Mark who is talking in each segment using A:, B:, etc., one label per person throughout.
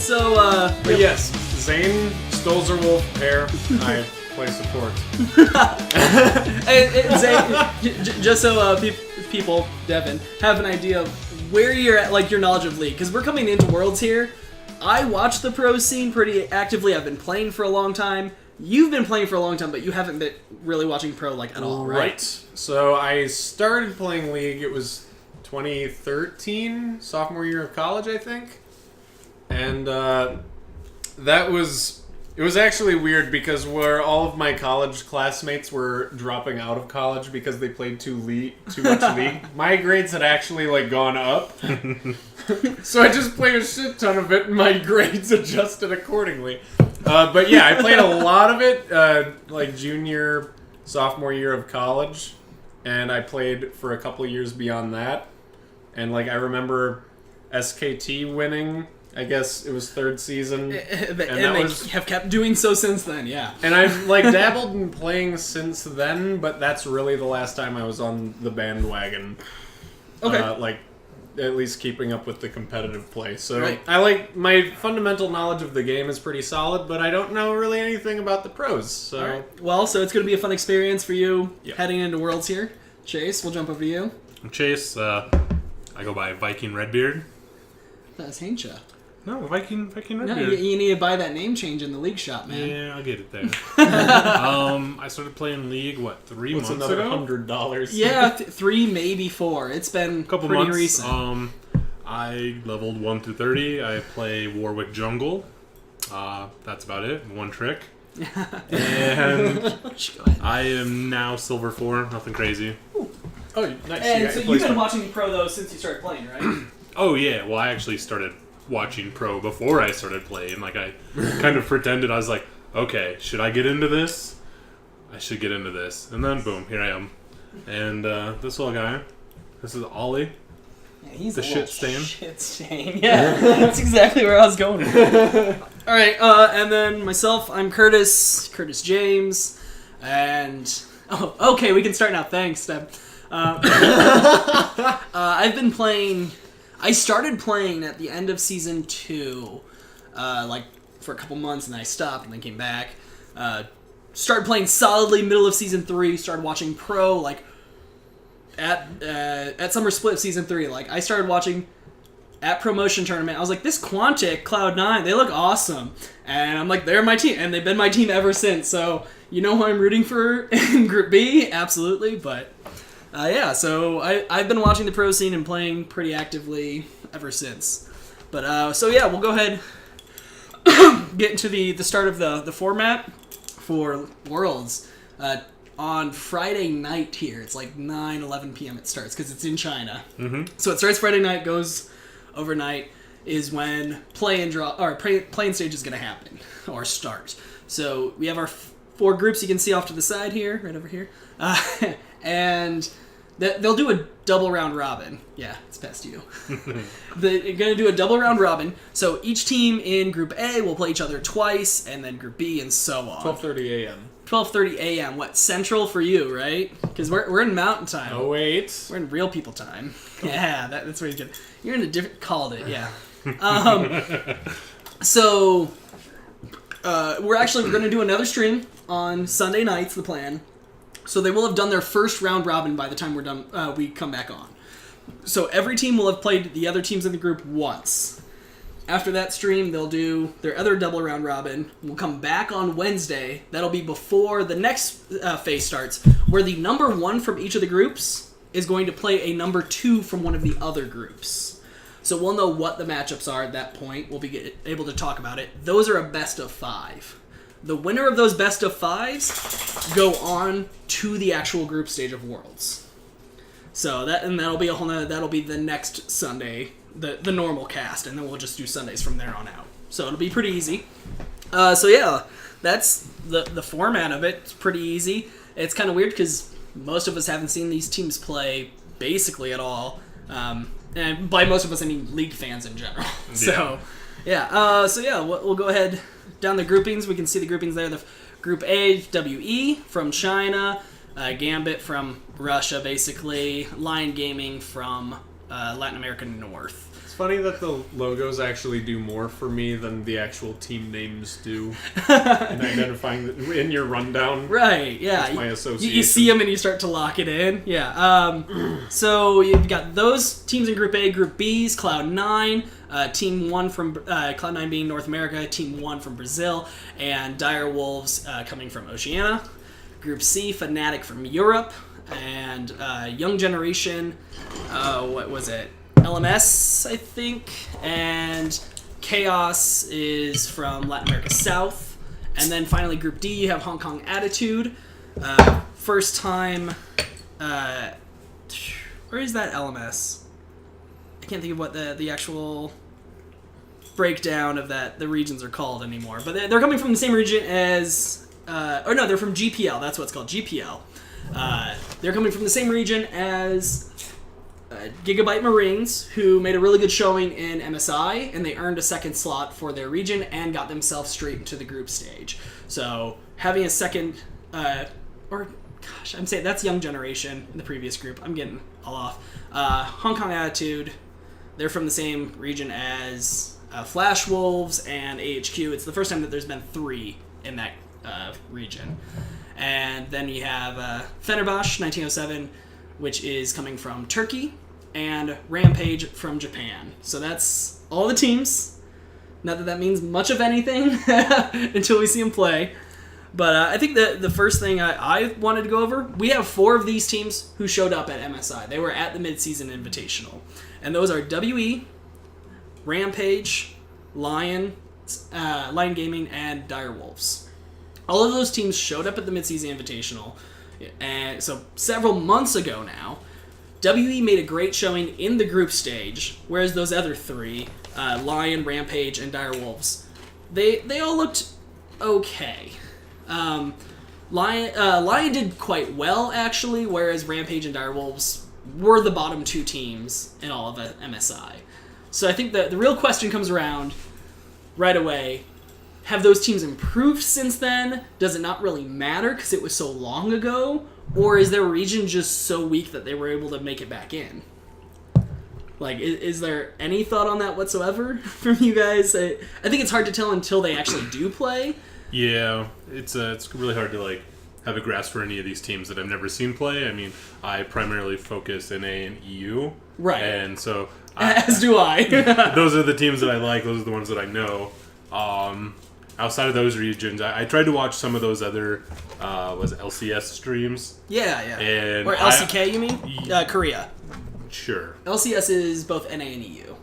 A: But yes, Zane Stolzerwolf pair. I play support.
B: and Zane, just so people, Devin, have an idea of where you're at, like your knowledge of League, because we're coming into Worlds here. I watch the pro scene pretty actively. I've been playing for a long time. You've been playing for a long time, but you haven't been really watching pro like at all, right?
A: So I started playing League. It was 2013, sophomore year of college, I think. And it was actually weird because where all of my college classmates were dropping out of college because they played too much League, my grades had actually gone up. So I just played a shit ton of it, and my grades adjusted accordingly. But yeah, I played a lot of it, junior, sophomore year of college, and I played for a couple of years beyond that. And I remember SKT winning. I guess it was third season,
B: and they have kept doing so since then. Yeah,
A: and I've dabbled in playing since then, but that's really the last time I was on the bandwagon.
B: Okay,
A: at least keeping up with the competitive play. So
B: right.
A: My fundamental knowledge of the game is pretty solid, but I don't know really anything about the pros. So,
B: all right. Well, so it's going to be a fun experience for you heading into Worlds here. Chase, we'll jump over to you.
C: I'm Chase. I go by Viking Redbeard.
B: That's Haincha.
C: No, Viking Redbeard.
B: No, you need to buy that name change in the League shop, man.
C: Yeah, I'll get it there. I started playing League, 3 months ago?
A: $100?
B: Yeah, 3, maybe 4. It's been
C: couple
B: pretty
C: months.
B: Recent.
C: I leveled 1 through 30. I play Warwick Jungle. That's about it. One trick. And I am now Silver 4. Nothing crazy.
B: Ooh.
A: Oh, nice.
B: And so you've been watching Pro, though, since you started playing, right?
C: Oh, yeah. Well, I actually started watching Pro before I started playing. I kind of pretended. I was like, okay, should I get into this? I should get into this. And then, boom, here I am. And this little guy, this is Ollie.
B: Yeah, he's
C: the
B: a
C: shit stain.
B: Shit stain. Yeah, that's exactly where I was going with it. All right, and then myself, I'm Curtis James, and okay, we can start now. Thanks, Deb. I've been playing. I started playing at the end of season 2, for a couple months, and then I stopped, and then came back. Started playing solidly middle of season 3. Started watching Pro at Summer Split of season 3. I started watching at Promotion Tournament. I was like, this Quantic Cloud9, they look awesome, and I'm like, they're my team, and they've been my team ever since. So you know who I'm rooting for in Group B, absolutely, but. So I've been watching the pro scene and playing pretty actively ever since. But, we'll go ahead get into the start of the format for Worlds. On Friday night here, it's 9, 11 p.m. it starts, because it's in China.
C: Mm-hmm.
B: So it starts Friday night, goes overnight, is when play-in stage is going to happen, or start. So we have our 4 groups you can see off to the side here, right over here. And they'll do a double round robin. Yeah, it's past you. They're going to do a double round robin. So each team in Group A will play each other twice, and then Group B, and so on.
A: 12:30 a.m.
B: 12:30 a.m. What, Central for you, right? Because we're in Mountain Time.
A: Oh, wait.
B: We're in real people time. Yeah, that's where you get. You're in a different. Called it, yeah. So we're going to do another stream on Sunday nights. The plan. So they will have done their first round robin by the time we're done. We come back on. So every team will have played the other teams in the group once. After that stream, they'll do their other double round robin. We'll come back on Wednesday. That'll be before the next phase starts, where the number 1 from each of the groups is going to play a number 2 from one of the other groups. So we'll know what the matchups are at that point. We'll be able to talk about it. Those are a best of 5. The winner of those best of 5s go on to the actual group stage of Worlds. So that'll be that'll be the next Sunday, the normal cast, and then we'll just do Sundays from there on out. So it'll be pretty easy. That's the format of it. It's pretty easy. It's kind of weird because most of us haven't seen these teams play basically at all. And by most of us, I mean League fans in general. We'll go ahead down the groupings. We can see the groupings there. The Group A, WE from China, Gambit from Russia, basically, Lion Gaming from Latin America North.
A: funny that the logos actually do more for me than the actual team names do in identifying in your rundown.
B: Right, yeah.
A: That's my association.
B: You see them and you start to lock it in. Yeah. So you've got those teams in Group A. Group B's Cloud9. Team 1 from Cloud9 being North America. Team 1 from Brazil. And Dire Wolves coming from Oceania. Group C, Fnatic from Europe. And Young Generation, what was it? LMS, I think. And Chaos is from Latin America South. And then finally, Group D, you have Hong Kong Attitude. First time... where is that LMS? I can't think of what the actual breakdown of the regions are called anymore. But they're coming from the same region as... or no, they're from GPL. That's what it's called, GPL. They're coming from the same region as Gigabyte Marines, who made a really good showing in MSI, and they earned a second slot for their region and got themselves straight into the group stage. So having a second, I'm saying that's Young Generation in the previous group. I'm getting all off. Hong Kong Attitude, they're from the same region as Flash Wolves and AHQ. It's the first time that there's been 3 in that region. And then you have Fenerbahce 1907, which is coming from Turkey, and Rampage from Japan. So that's all the teams. Not that that means much of anything until we see them play. But I think the first thing I wanted to go over, we have 4 of these teams who showed up at MSI. They were at the Mid-Season Invitational. And those are WE, Rampage, Lion Gaming, and Dire Wolves. All of those teams showed up at the Mid-Season Invitational. And so several months ago now, WE made a great showing in the group stage, whereas those other 3, Lion, Rampage, and Dire Wolves, they all looked okay. Lion did quite well, actually, whereas Rampage and Dire Wolves were the bottom 2 teams in all of MSI. So I think the real question comes around right away. Have those teams improved since then? Does it not really matter because it was so long ago? Or is their region just so weak that they were able to make it back in? Like, is there any thought on that whatsoever from you guys? I think it's hard to tell until they actually do play.
C: Yeah, it's really hard to have a grasp for any of these teams that I've never seen play. I mean, I primarily focus NA and EU,
B: right?
C: And so,
B: as do I.
C: Those are the teams that I like. Those are the ones that I know. Outside of those regions, I tried to watch some of those other was LCS streams.
B: Yeah.
C: And
B: or LCK, you mean? Korea.
C: Sure.
B: LCS is both NA and EU.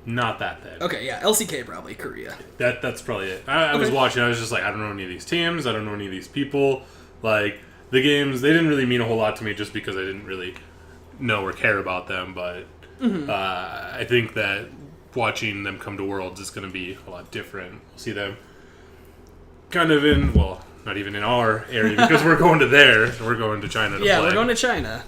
C: Not that bad.
B: Okay, yeah. LCK probably Korea.
C: That's probably it. I was watching. I was just like, I don't know any of these teams. I don't know any of these people. Like, the games, they didn't really mean a whole lot to me just because I didn't really know or care about them. But I think that watching them come to Worlds is going to be a lot different. We'll see them kind of in, well, not even in our area because we're going to there. We're going to China to play.
B: Yeah, we're going to China.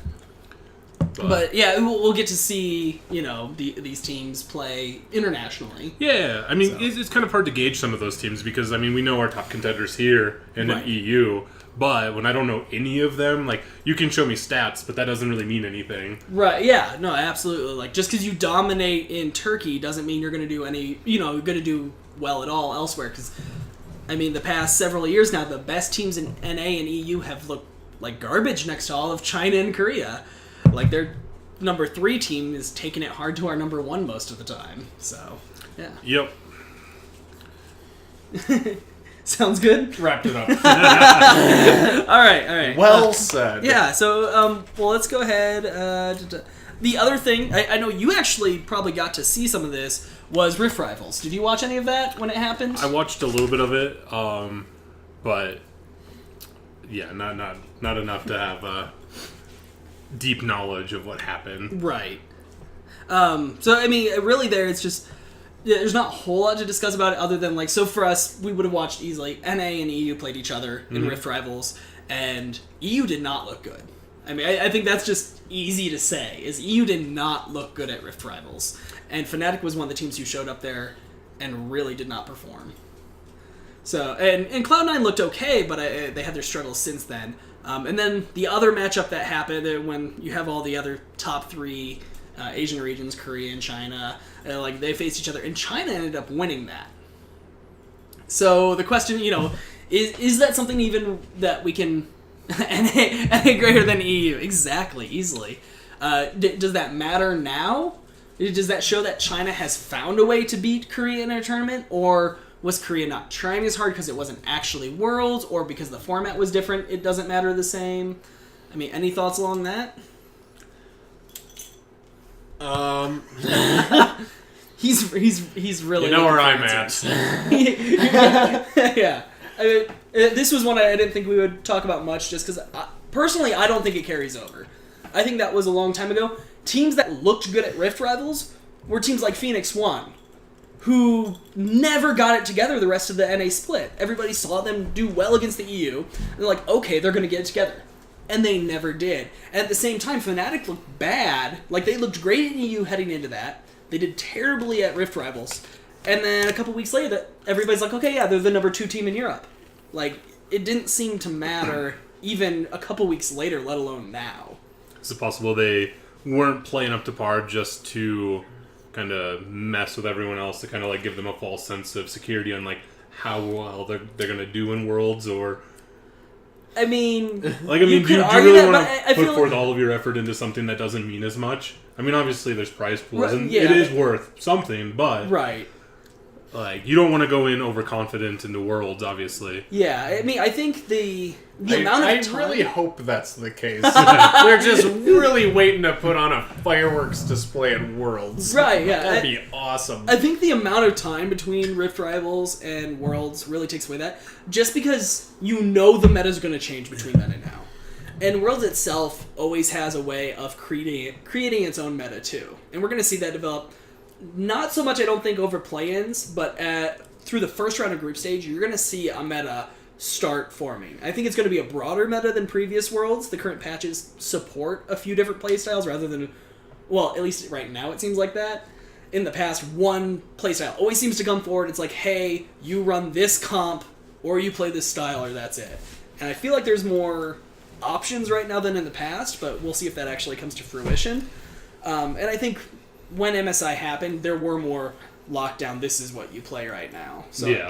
B: But yeah, we'll get to see, these teams play internationally.
C: Yeah, I mean, it's kind of hard to gauge some of those teams because, I mean, we know our top contenders here and in EU, but when I don't know any of them, you can show me stats, but that doesn't really mean anything.
B: Right, yeah, no, absolutely. Just because you dominate in Turkey doesn't mean you're going to do going to do well at all elsewhere, because, I mean, the past several years now, the best teams in NA and EU have looked like garbage next to all of China and Korea. Their number 3 team is taking it hard to our number 1 most of the time. So, yeah.
C: Yep.
B: Sounds good?
A: Wrapped it up.
B: All right.
A: Well said.
B: Yeah, so, let's go ahead. The other thing, I know you actually probably got to see some of this, was Rift Rivals. Did you watch any of that when it happened?
C: I watched a little bit of it, but, yeah, not enough to have deep knowledge of what happened.
B: Right. So, I mean, really it's just, there's not a whole lot to discuss about it other than, so for us, we would have watched easily. NA and EU played each other in Rift Rivals, and EU did not look good. I mean, I think that's just easy to say, is EU did not look good at Rift Rivals. And Fnatic was one of the teams who showed up there and really did not perform. So, and Cloud9 looked okay, but they had their struggles since then. And then the other matchup that happened when you have all the other top 3 Asian regions, Korea and China. Like they faced each other, and China ended up winning that. So the question, is that something even that we can NA greater than EU? Exactly, easily. Does that matter now? Does that show that China has found a way to beat Korea in a tournament, or was Korea not trying as hard because it wasn't actually Worlds, or because the format was different? It doesn't matter the same. I mean, any thoughts along that? He's really.
A: You know where
B: looking
A: I'm
B: for
A: at.
B: Yeah. I mean, this was one I didn't think we would talk about much, just because personally I don't think it carries over. I think that was a long time ago. Teams that looked good at Rift Rivals were teams like Phoenix One, who never got it together the rest of the NA split. Everybody saw them do well against the EU, and they're like, okay, they're going to get it together. And they never did. And at the same time, Fnatic looked bad. Like, they looked great in EU heading into that. They did terribly at Rift Rivals. And then a couple weeks later, everybody's like, okay, yeah, they're the number 2 team in Europe. Like, it didn't seem to matter even a couple weeks later, let alone now.
C: Is it possible they weren't playing up to par just to kind of mess with everyone else, to kind of like give them a false sense of security on like how well they're going to do in Worlds? Or
B: I mean,
C: like, do you really want to put forth all of your effort into something that doesn't mean as much? I mean, obviously there's prize pools, and it is worth something, but
B: right.
C: Like, you don't want to go in overconfident into Worlds, obviously.
B: Yeah, I mean, I think the amount of time...
A: I really hope that's the case. They're just really waiting to put on a fireworks display at Worlds.
B: Right, yeah.
A: That'd be awesome.
B: I think the amount of time between Rift Rivals and Worlds really takes away that, just because the meta's going to change between then and now. And Worlds itself always has a way of creating its own meta, too. And we're going to see that develop... Not so much, I don't think, over play-ins, but through the first round of group stage, you're going to see a meta start forming. I think it's going to be a broader meta than previous Worlds. The current patches support a few different playstyles rather than... Well, at least right now it seems like that. In the past, one playstyle always seems to come forward. It's like, hey, you run this comp, or you play this style, or that's it. And I feel like there's more options right now than in the past, but we'll see if that actually comes to fruition. And I think... when MSI happened, there were more lockdown, this is what you play right now. So yeah.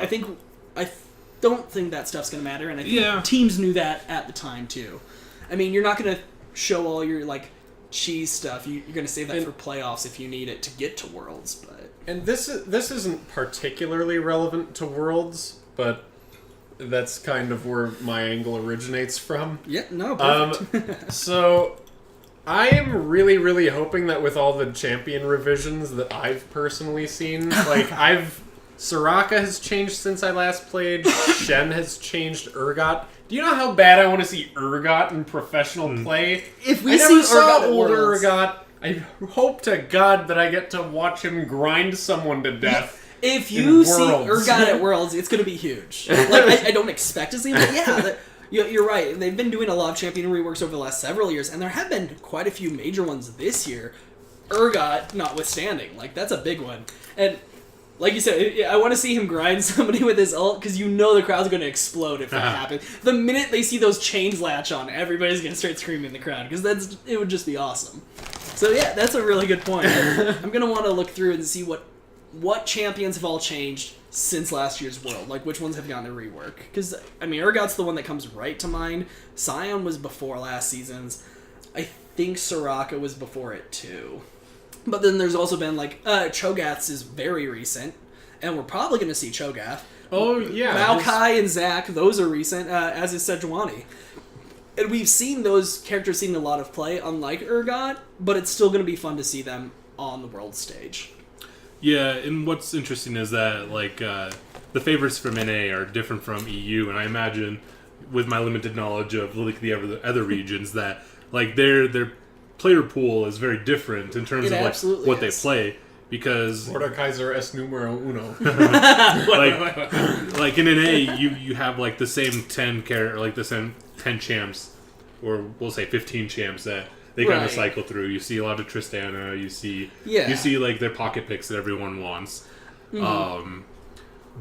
B: I don't think that stuff's going to matter, and I think teams knew that at the time, too. I mean, you're not going to show all your, cheese stuff. You're going to save that for playoffs if you need it to get to Worlds. But
A: And this isn't particularly relevant to Worlds, but that's kind of where my angle originates from.
B: Yeah, no, perfect.
A: So... I am really, really hoping that with all the champion revisions that I've personally seen, Soraka has changed since I last played, Shen has changed Urgot. Do you know how bad I want to see Urgot in professional play?
B: If we see
A: saw older Urgot, I hope to God that I get to watch him grind someone to death.
B: If you see Urgot at Worlds, it's going to be huge. I don't expect to see him, but yeah... You're right. They've been doing a lot of champion reworks over the last several years, and there have been quite a few major ones this year. Urgot notwithstanding. That's a big one. And like you said, I want to see him grind somebody with his ult, because the crowd's going to explode if that happens. The minute they see those chains latch on, everybody's going to start screaming in the crowd, because it would just be awesome. So yeah, that's a really good point. I'm going to want to look through and see what champions have all changed since last year's World. Which ones have gotten a rework. Because, Urgot's the one that comes right to mind. Sion was before last season's. I think Soraka was before it, too. But then there's also been, Cho'Gath's is very recent. And we're probably going to see Cho'Gath.
A: Oh, yeah.
B: Maokai and Zac, those are recent, as is Sejuani. And we've seen those characters seeing a lot of play, unlike Urgot, but it's still going to be fun to see them on the world stage.
C: Yeah, and what's interesting is that, the favorites from NA are different from EU, and I imagine, with my limited knowledge of, the other regions, that, their player pool is very different in terms of, what they play, because...
A: Mordekaiser es numero uno.
C: In NA, you have, the same 10 the same 10 champs, or we'll say 15 champs that... They kind of cycle through. You see a lot of Tristana. You see their pocket picks that everyone wants. Mm-hmm.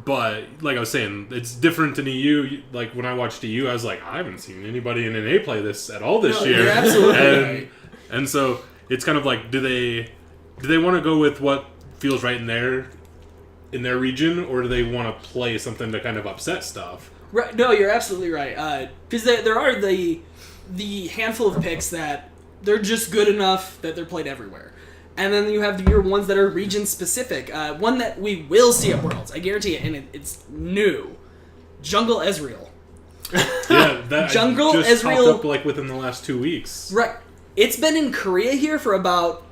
C: But I was saying, it's different in EU. When I watched EU, I was like, I haven't seen anybody in NA play this at all this year.
B: You're absolutely right.
C: And so it's kind of do they do they want to go with what feels right in their region, or do they want to play something to kind of upset stuff?
B: Right, no, you're absolutely right. Because there are the handful of picks that they're just good enough that they're played everywhere. And then you have your ones that are region-specific. One that we will see at Worlds, I guarantee it, and it's new. Jungle Ezreal.
C: Yeah, that
B: Jungle
C: just
B: Ezreal...
C: popped up like within the last 2 weeks.
B: Right. It's been in Korea here for about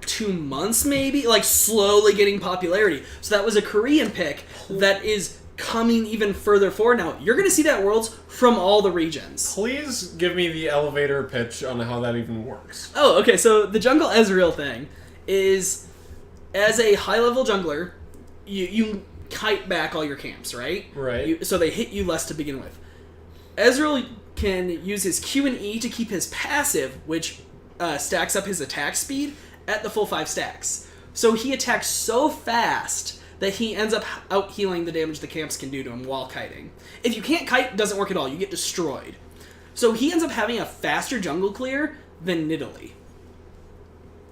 B: 2 months, maybe, like slowly getting popularity. So that was a Korean pick that is coming even further forward now. You're going to see that at Worlds from all the regions.
A: Please give me the elevator pitch on how that even works.
B: Oh, okay. So the Jungle Ezreal thing is, as a high-level jungler, you kite back all your camps, right?
A: Right.
B: So they hit you less to begin with. Ezreal can use his Q and E to keep his passive, which stacks up his attack speed, at the full 5 stacks. So he attacks so fast that he ends up out-healing the damage the camps can do to him while kiting. If you can't kite, it doesn't work at all. You get destroyed. So he ends up having a faster jungle clear than Nidalee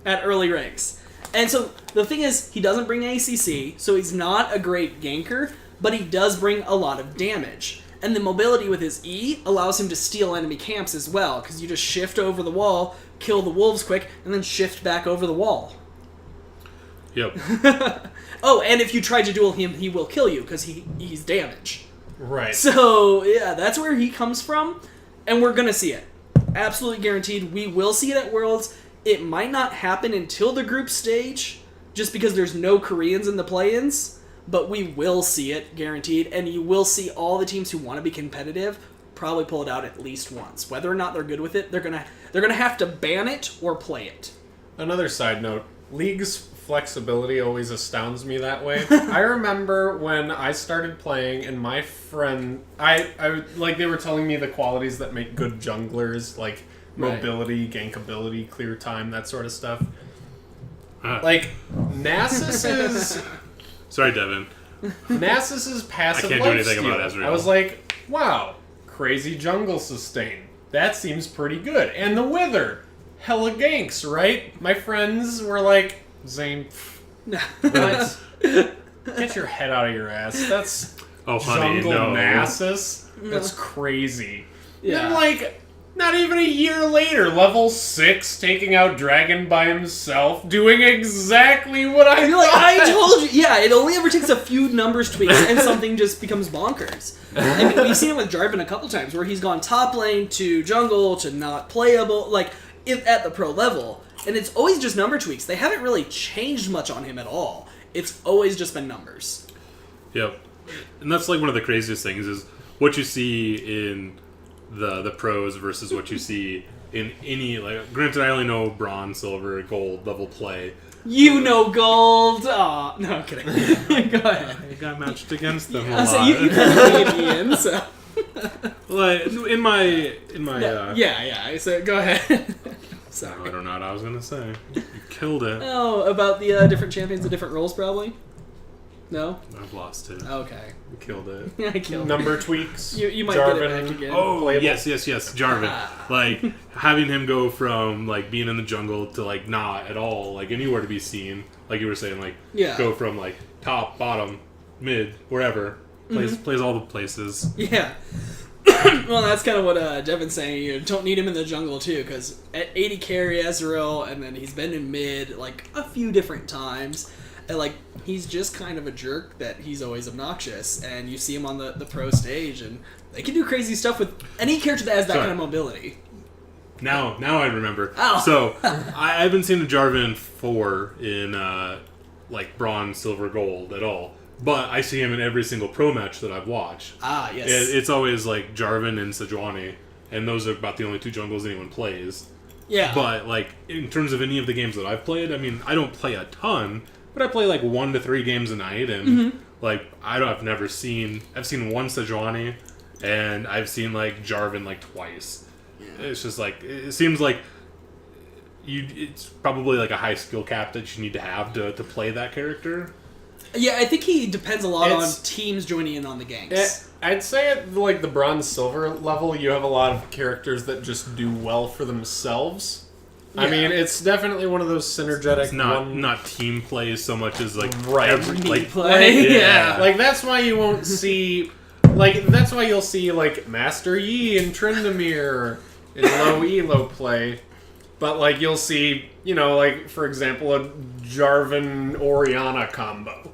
B: at early ranks. And so the thing is, he doesn't bring ACC, so he's not a great ganker, but he does bring a lot of damage. And the mobility with his E allows him to steal enemy camps as well, because you just shift over the wall, kill the wolves quick, and then shift back over the wall.
C: Yep.
B: Oh, and if you try to duel him, he will kill you, because he's damage.
A: Right.
B: So, yeah, that's where he comes from, and we're going to see it. Absolutely guaranteed. We will see it at Worlds. It might not happen until the group stage, just because there's no Koreans in the play-ins, but we will see it, guaranteed, and you will see all the teams who want to be competitive probably pull it out at least once. Whether or not they're good with it, they're gonna have to ban it or play it.
A: Another side note, League's flexibility always astounds me that way. I remember when I started playing and my friend, I like they were telling me the qualities that make good junglers, like mobility, gankability, clear time, that sort of stuff. Like, Nasus's...
C: Sorry, Devin.
A: Nasus's passive
C: I can't do anything
A: lifesteal.
C: about Ezreal.
A: I was like, wow, crazy jungle sustain. That seems pretty good. And the Wither, hella ganks, right? My friends were like, Zane, what? Get your head out of your ass. That's
C: honey,
A: jungle
C: no.
A: Nasus. That's crazy.
B: Yeah.
A: Then, like, not even a year later, level 6, taking out Dragon by himself, doing exactly what I
B: You're like,
A: thought.
B: I told you. Yeah, it only ever takes a few numbers tweaks and something just becomes bonkers. I mean, we've seen it with Jarvan a couple times where he's gone top lane to jungle to not playable, like, at the pro level. And it's always just number tweaks. They haven't really changed much on him at all. It's always just been numbers.
C: Yep. And that's like one of the craziest things is what you see in the pros versus what you see in any, like, granted I only know bronze, silver, gold level play.
B: You know gold. Aw, no, I'm kidding. Go ahead.
C: I got matched against them a
B: I
C: lot.
B: say you kind of made Ian, so.
C: Like, in my
B: Yeah, so go ahead. Sorry.
C: I don't know what I was gonna say. You killed it.
B: Oh, about the different champions, the different roles, probably? No?
C: I've lost it.
B: Okay.
C: You killed it.
B: I killed
A: Number tweaks.
B: You might
A: Jarvan.
B: get it back again.
C: Oh,
A: Playable.
C: yes, Jarvan. Like, having him go from, like, being in the jungle to, like, not at all, like, anywhere to be seen. Like you were saying, like,
B: Yeah.
C: go from, like, top, bottom, mid, wherever. Plays all the places.
B: Yeah. Well, that's kind of what Devin's saying. You don't need him in the jungle, too, because at 80 carry Ezreal, and then he's been in mid, like, a few different times. And, like, he's just kind of a jerk that he's always obnoxious. And you see him on the pro stage, and they can do crazy stuff with any character that has that
C: Sorry.
B: kind of mobility.
C: Now I remember.
B: Oh.
C: So, I haven't seen a Jarvan 4 in, like, bronze, silver, gold at all. But I see him in every single pro match that I've watched.
B: Ah, yes.
C: It's always, like, Jarvan and Sejuani. And those are about the only 2 jungles anyone plays.
B: Yeah.
C: But, like, in terms of any of the games that I've played, I mean, I don't play a ton, but I play, like, 1 to 3 games a night, and, like, I've seen one Sejuani, and I've seen, like, Jarvan, like, twice. Yeah. It's just, like, it seems like it's probably, like, a high skill cap that you need to have to play that character.
B: Yeah, I think he depends a lot
A: It's-
B: on teams joining in on the ganks.
A: I'd say at like the bronze silver level, you have a lot of characters that just do well for themselves. I mean, it's definitely one of those synergetic.
C: It's not team plays so much as like
A: Right.
B: Team play. Yeah.
A: Like that's why you won't see, like that's why you'll see like Master Yi and Tryndamere in low elo play, but like you'll see, you know, like for example, a Jarvan Orianna combo.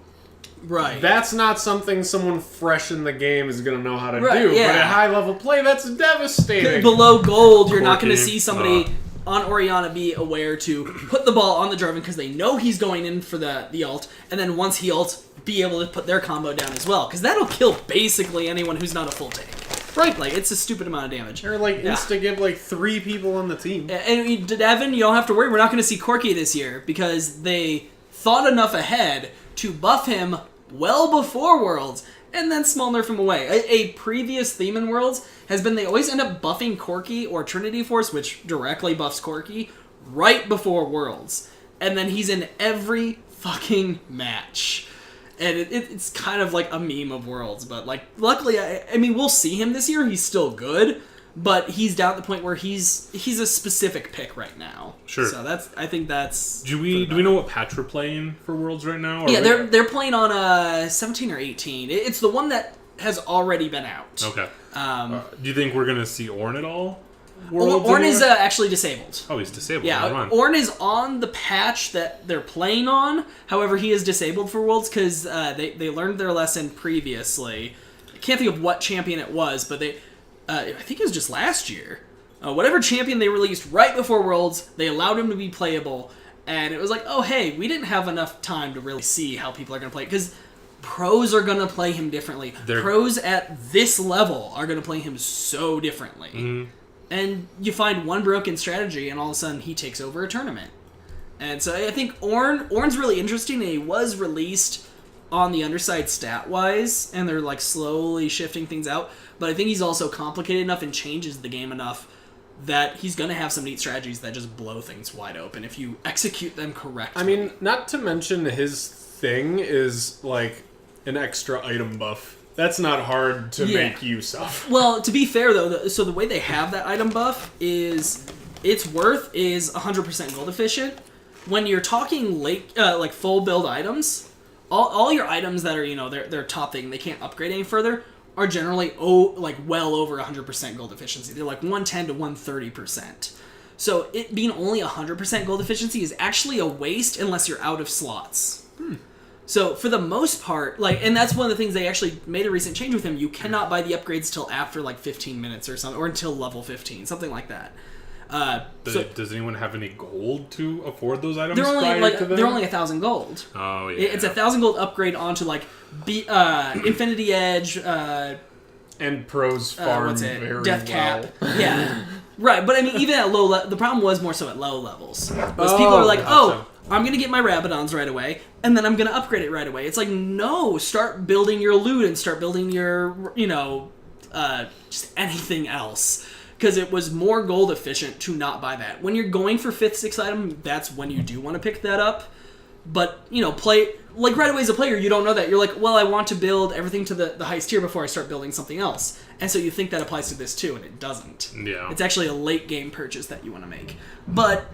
B: Right.
A: That's not something someone fresh in the game is going to know how to
B: Right,
A: do.
B: yeah.
A: But at high level play, that's devastating.
B: Below gold, you're not going to
C: Corky.
B: see somebody on Orianna be aware to put the ball on the Jarvan because they know he's going in for the ult, and then once he ults, be able to put their combo down as well. Because that'll kill basically anyone who's not a full tank.
A: Right.
B: Like, it's a stupid amount of damage.
A: Or like
B: Yeah.
A: insta-give like 3 people on the team.
B: And Devin, you don't have to worry. We're not going to see Corki this year because they thought enough ahead to buff him well before Worlds and then small nerf him away. A previous theme in Worlds has been they always end up buffing Corki or Trinity Force, which directly buffs Corki, right before Worlds. And then he's in every fucking match. And it's kind of like a meme of Worlds, but like luckily, I mean, we'll see him this year. He's still good, but he's down at the point where he's a specific pick right now.
C: Sure.
B: So I think that's.
C: Do we know what patch we're playing for Worlds right now? Or
B: Yeah, they're playing on 17 or 18. It's the one that has already been out.
C: Okay. Do you think we're gonna see Ornn at all?
B: Ornn is actually disabled.
C: Oh, he's disabled.
B: Yeah,
C: Never mind.
B: Ornn is on the patch that they're playing on. However, he is disabled for Worlds because they learned their lesson previously. I can't think of what champion it was, but I think it was just last year. Whatever champion they released right before Worlds, they allowed him to be playable. And it was like, oh, hey, we didn't have enough time to really see how people are going to play it. Because pros are going to play him differently. Pros at this level are going to play him so differently.
C: Mm-hmm.
B: And you find one broken strategy, and all of a sudden he takes over a tournament. And so I think Ornn's really interesting, and he was released on the underside stat-wise, and they're like slowly shifting things out. But I think he's also complicated enough and changes the game enough that he's going to have some neat strategies that just blow things wide open if you execute them correctly.
A: I mean, not to mention his thing is like an extra item buff. That's not hard to make use of.
B: Well, to be fair though, so the way they have that item buff is its worth is 100% gold efficient. When you're talking like full build items, all your items that are their top thing, they can't upgrade any further, are generally well over 100% gold efficiency. They're like 110 to 130%. So it being only 100% gold efficiency is actually a waste unless you're out of slots. So for the most part, and that's one of the things they actually made a recent change with him. You cannot buy the upgrades till after 15 minutes or something, or until level 15, something like that.
C: Does anyone have any gold to afford those items?
B: They're only
C: to them?
B: they're only 1,000 gold.
C: Oh yeah,
B: It's 1,000 gold upgrade onto Infinity Edge.
A: And pros farm
B: What's it?
A: very
B: Death
A: well.
B: Cap. Yeah. Right, but I mean, even at low the problem was more so at low levels. Was people are like,
A: gotcha.
B: I'm going to get my Rabadons right away, and then I'm going to upgrade it right away. It's like, no, start building your loot and start building your, just anything else. Because it was more gold efficient to not buy that. When you're going for 5th, 6th item, that's when you do want to pick that up. But, play, right away as a player, you don't know that. You're like, well, I want to build everything to the highest tier before I start building something else. And so you think that applies to this too, and it doesn't.
C: Yeah.
B: It's actually a late game purchase that you want to make. But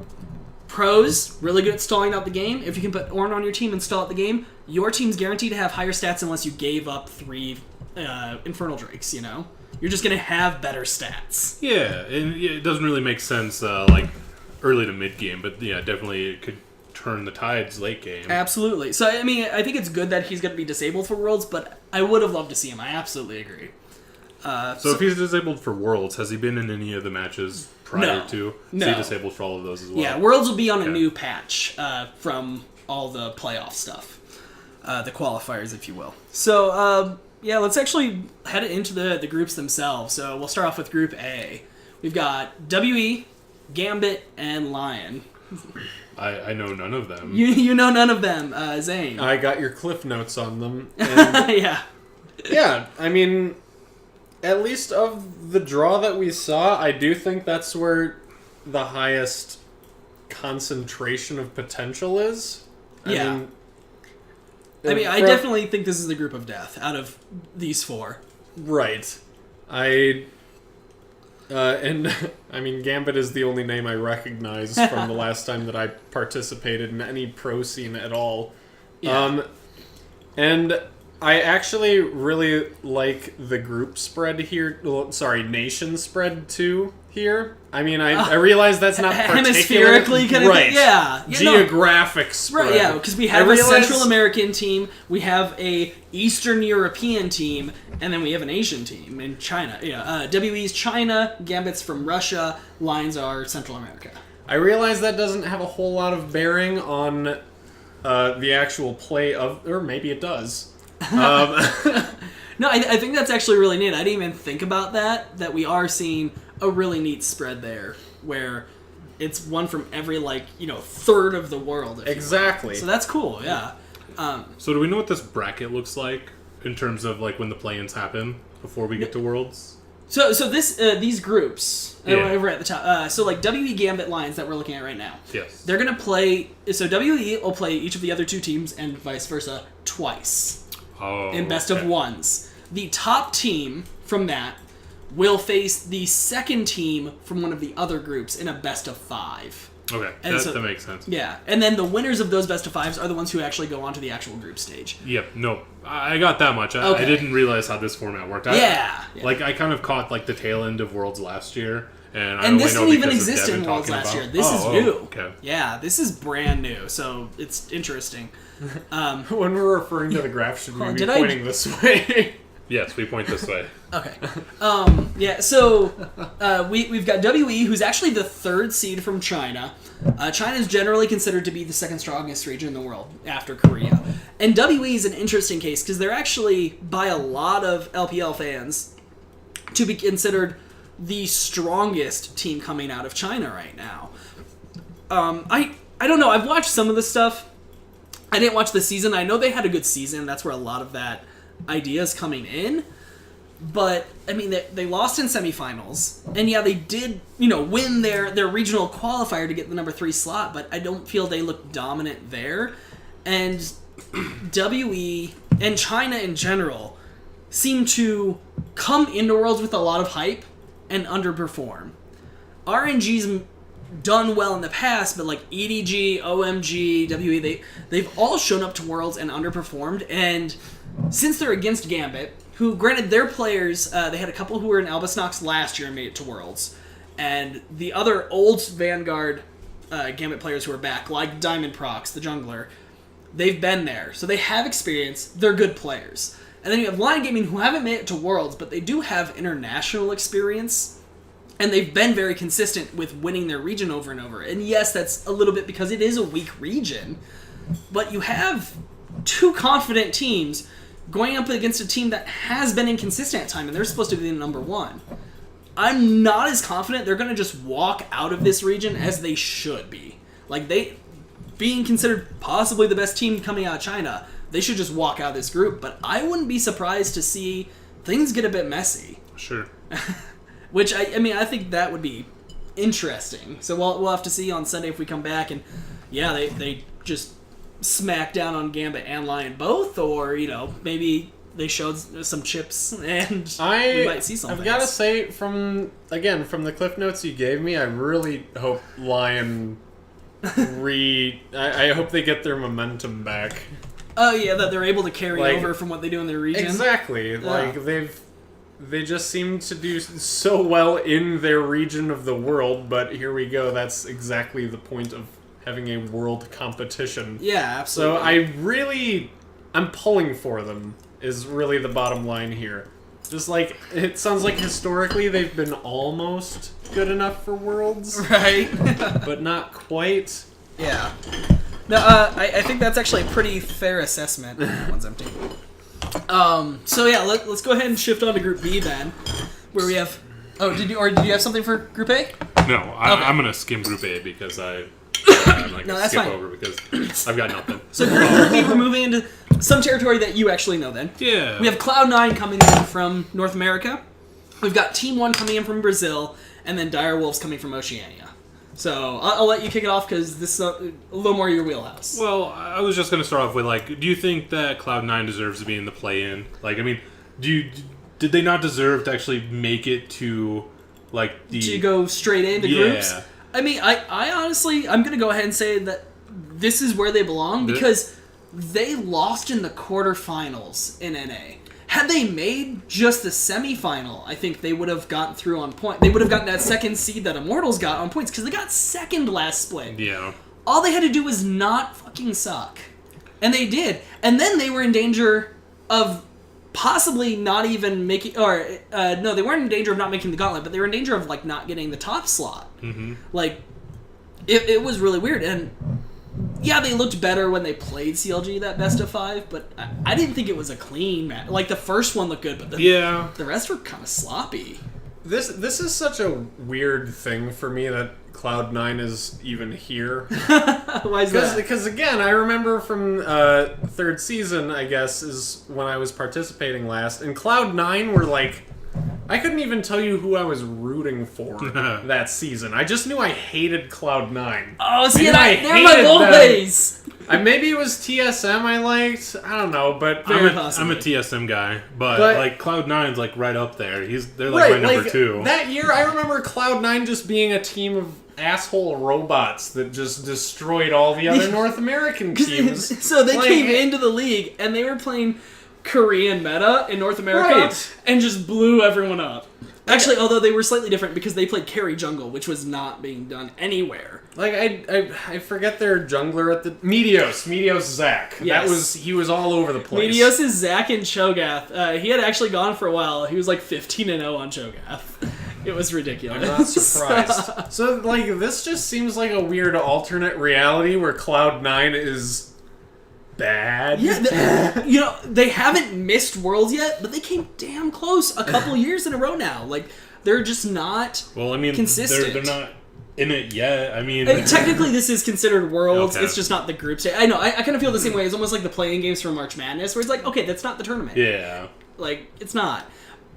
B: pros, really good at stalling out the game. If you can put Ornn on your team and stall out the game, your team's guaranteed to have higher stats unless you gave up 3 Infernal Drakes, You're just going to have better stats.
C: Yeah, and it doesn't really make sense early to mid game, but yeah, definitely it could turn the tides late game.
B: Absolutely. So, I mean, I think it's good that he's going to be disabled for Worlds, but I would have loved to see him. I absolutely agree.
C: So if he's disabled for Worlds, has he been in any of the matches prior to?
B: No.
C: Is he disabled for all of those as well?
B: Yeah, Worlds will be on a new patch from all the playoff stuff. The qualifiers, if you will. So, let's actually head into the groups themselves. So we'll start off with Group A. We've got WE, Gambit, and Lion.
C: I know none of them.
B: You know none of them, Zane.
A: I got your cliff notes on them. And
B: Yeah.
A: yeah, I mean, at least of the draw that we saw, I do think that's where the highest concentration of potential is.
B: Yeah. I mean, I
A: from-
B: definitely think this is the group of death out of these 4.
A: Right. I And I mean, Gambit is the only name I recognize from the last time that I participated in any pro scene at all.
B: Yeah.
A: And I actually really like the group spread here. Well, sorry, nation spread too here. I mean, I realize that's not
B: hemispherically kind of
A: right.
B: Yeah.
A: Geographic spread.
B: Right, yeah, because we have a Central American team, we have a Eastern European team, and then we have an Asian team in China. Yeah, WE's China, Gambit's from Russia, Lions are Central America.
A: I realize that doesn't have a whole lot of bearing on the actual play of, or maybe it does.
B: No, I think that's actually really neat. I didn't even think about that we are seeing a really neat spread there, where it's one from every, third of the world.
A: Exactly.
B: So that's cool, yeah.
C: So do we know what this bracket looks like in terms of, when the play-ins happen before we get to Worlds?
B: So these groups,
C: Yeah.
B: over at the top, WE Gambit Lions that we're looking at right now.
C: Yes.
B: They're going to play, so WE will play each of the other two teams and vice versa twice.
C: Oh,
B: In best of ones. The top team from that will face the second team from one of the other groups in a best of 5.
C: Okay,
B: And
C: that makes sense.
B: Yeah, and then the winners of those best of 5s are the ones who actually go on to the actual group stage.
C: Yep, no, I got that much. I
B: Okay.
C: didn't realize how this format worked.
B: Yeah.
C: I kind of caught, the tail end of Worlds last year. And I
B: And
C: only
B: this
C: know
B: didn't even
C: because of
B: exist
C: Devin
B: in Worlds
C: talking
B: last
C: about-
B: year. This is new.
C: Okay.
B: Yeah, this is brand new, so it's interesting.
A: When we're referring to the graph, should we be
B: Did I-
A: pointing this way?
C: Yes, we point this way.
B: Okay. Yeah, so we've got WE, who's actually the third seed from China. China is generally considered to be the second strongest region in the world after Korea. And WE is an interesting case because they're actually, by a lot of LPL fans, to be considered the strongest team coming out of China right now. I don't know. I've watched some of the stuff. I didn't watch the season. I know they had a good season. That's where a lot of that idea is coming in. But, I mean, they lost in semifinals. And yeah, they did, win their regional qualifier to get the number 3 slot, but I don't feel they look dominant there. And WE and China in general seem to come into Worlds with a lot of hype and underperform. RNG's done well in the past, but EDG, OMG, WE, they've all shown up to Worlds and underperformed. And since they're against Gambit, who, granted, their players, they had a couple who were in Albasnox last year and made it to Worlds, and the other old Vanguard Gambit players who are back, like Diamond Prox, the jungler, they've been there, so they have experience, they're good players. And then you have Lion Gaming, who haven't made it to Worlds, but they do have international experience, and they've been very consistent with winning their region over and over. And yes, that's a little bit because it is a weak region, but you have two confident teams going up against a team that has been inconsistent at time, and they're supposed to be the number 1. I'm not as confident they're going to just walk out of this region as they should be. They, being considered possibly the best team coming out of China, they should just walk out of this group, but I wouldn't be surprised to see things get a bit messy.
C: Sure.
B: Which, I think that would be interesting. So we'll have to see on Sunday if we come back, and yeah, they just smack down on Gambit and Lion both, or maybe they showed some chips and we might see something.
A: I've got to say, from the cliff notes you gave me, I really hope Lion I hope they get their momentum back.
B: Oh yeah, that they're able to carry over from what they do in their region.
A: Exactly. They just seem to do so well in their region of the world, but here we go. That's exactly the point of having a world competition.
B: Yeah, absolutely.
A: So I'm pulling for them, is really the bottom line here. Just it sounds like historically they've been almost good enough for Worlds.
B: Right.
A: But not quite.
B: Yeah. No, I think that's actually a pretty fair assessment. That one's empty. So yeah, let's go ahead and shift on to Group B then, where we have... Oh, did you have something for Group A?
C: No,
B: Okay.
C: I'm going to skim Group A because I'm
B: No, that's
C: skip
B: fine.
C: over because I've got nothing.
B: So Group B, we're moving into some territory that you actually know then.
C: Yeah.
B: We have Cloud9 coming in from North America. We've got Team 1 coming in from Brazil, and then Dire Wolves coming from Oceania. So I'll let you kick it off because this is a little more your wheelhouse.
C: Well, I was just going to start off with, do you think that Cloud9 deserves to be in the play-in? Did they not deserve to actually make it to like the
B: to go straight into groups. I mean, I honestly, I'm going to go ahead and say that this is where they belong because they lost in the quarterfinals in NA. Had they made just the semifinal, I think they would have gotten through on point. They would have gotten that second seed that Immortals got on points because they got second last split.
C: Yeah.
B: All they had to do was not fucking suck. And they did. And then they were in danger of possibly not even making, or no, they weren't in danger of not making the gauntlet, but they were in danger of like not getting the top slot.
C: Mm-hmm.
B: Like, it was really weird. And yeah, they looked better when they played CLG that best of 5, but I didn't think it was a clean match. Like the first one looked good, but the rest were kind of sloppy.
A: This is such a weird thing for me that Cloud9 is even here.
B: Why is that?
A: Because again, I remember from third season, I guess, is when I was participating last, and Cloud9 were like, I couldn't even tell you who I was rooting for that season. I just knew I hated Cloud9.
B: Oh, see, they're
A: hated
B: my boys!
A: Maybe it was TSM I liked. I don't know, but
C: I'm a TSM guy, but like Cloud9's like right up there. They're like my number 2.
A: That year, I remember Cloud9 just being a team of asshole robots that just destroyed all the other North American teams.
B: So they came into the league and they were playing Korean meta in North America and just blew everyone up. Actually, although they were slightly different because they played carry jungle, which was not being done anywhere.
A: Like I forget their jungler at the Meteos Zach.
B: Yes.
A: He was all over the place.
B: Meteos is Zach and Cho'Gath. He had actually gone for a while. He was like 15-0 on Cho'Gath. It was ridiculous.
A: I'm not surprised. So like this just seems like a weird alternate reality where Cloud9 is bad.
B: Yeah, they haven't missed Worlds yet, but they came damn close a couple years in a row now. Like they're just not.
C: Well, I mean,
B: consistent.
C: They're not in it yet. I mean,
B: technically this is considered Worlds.
C: Okay.
B: It's just not the group stage. I know. I kind of feel the same way. It's almost like the playing games for March Madness, where it's like, okay, that's not the tournament.
C: Yeah.
B: Like it's not.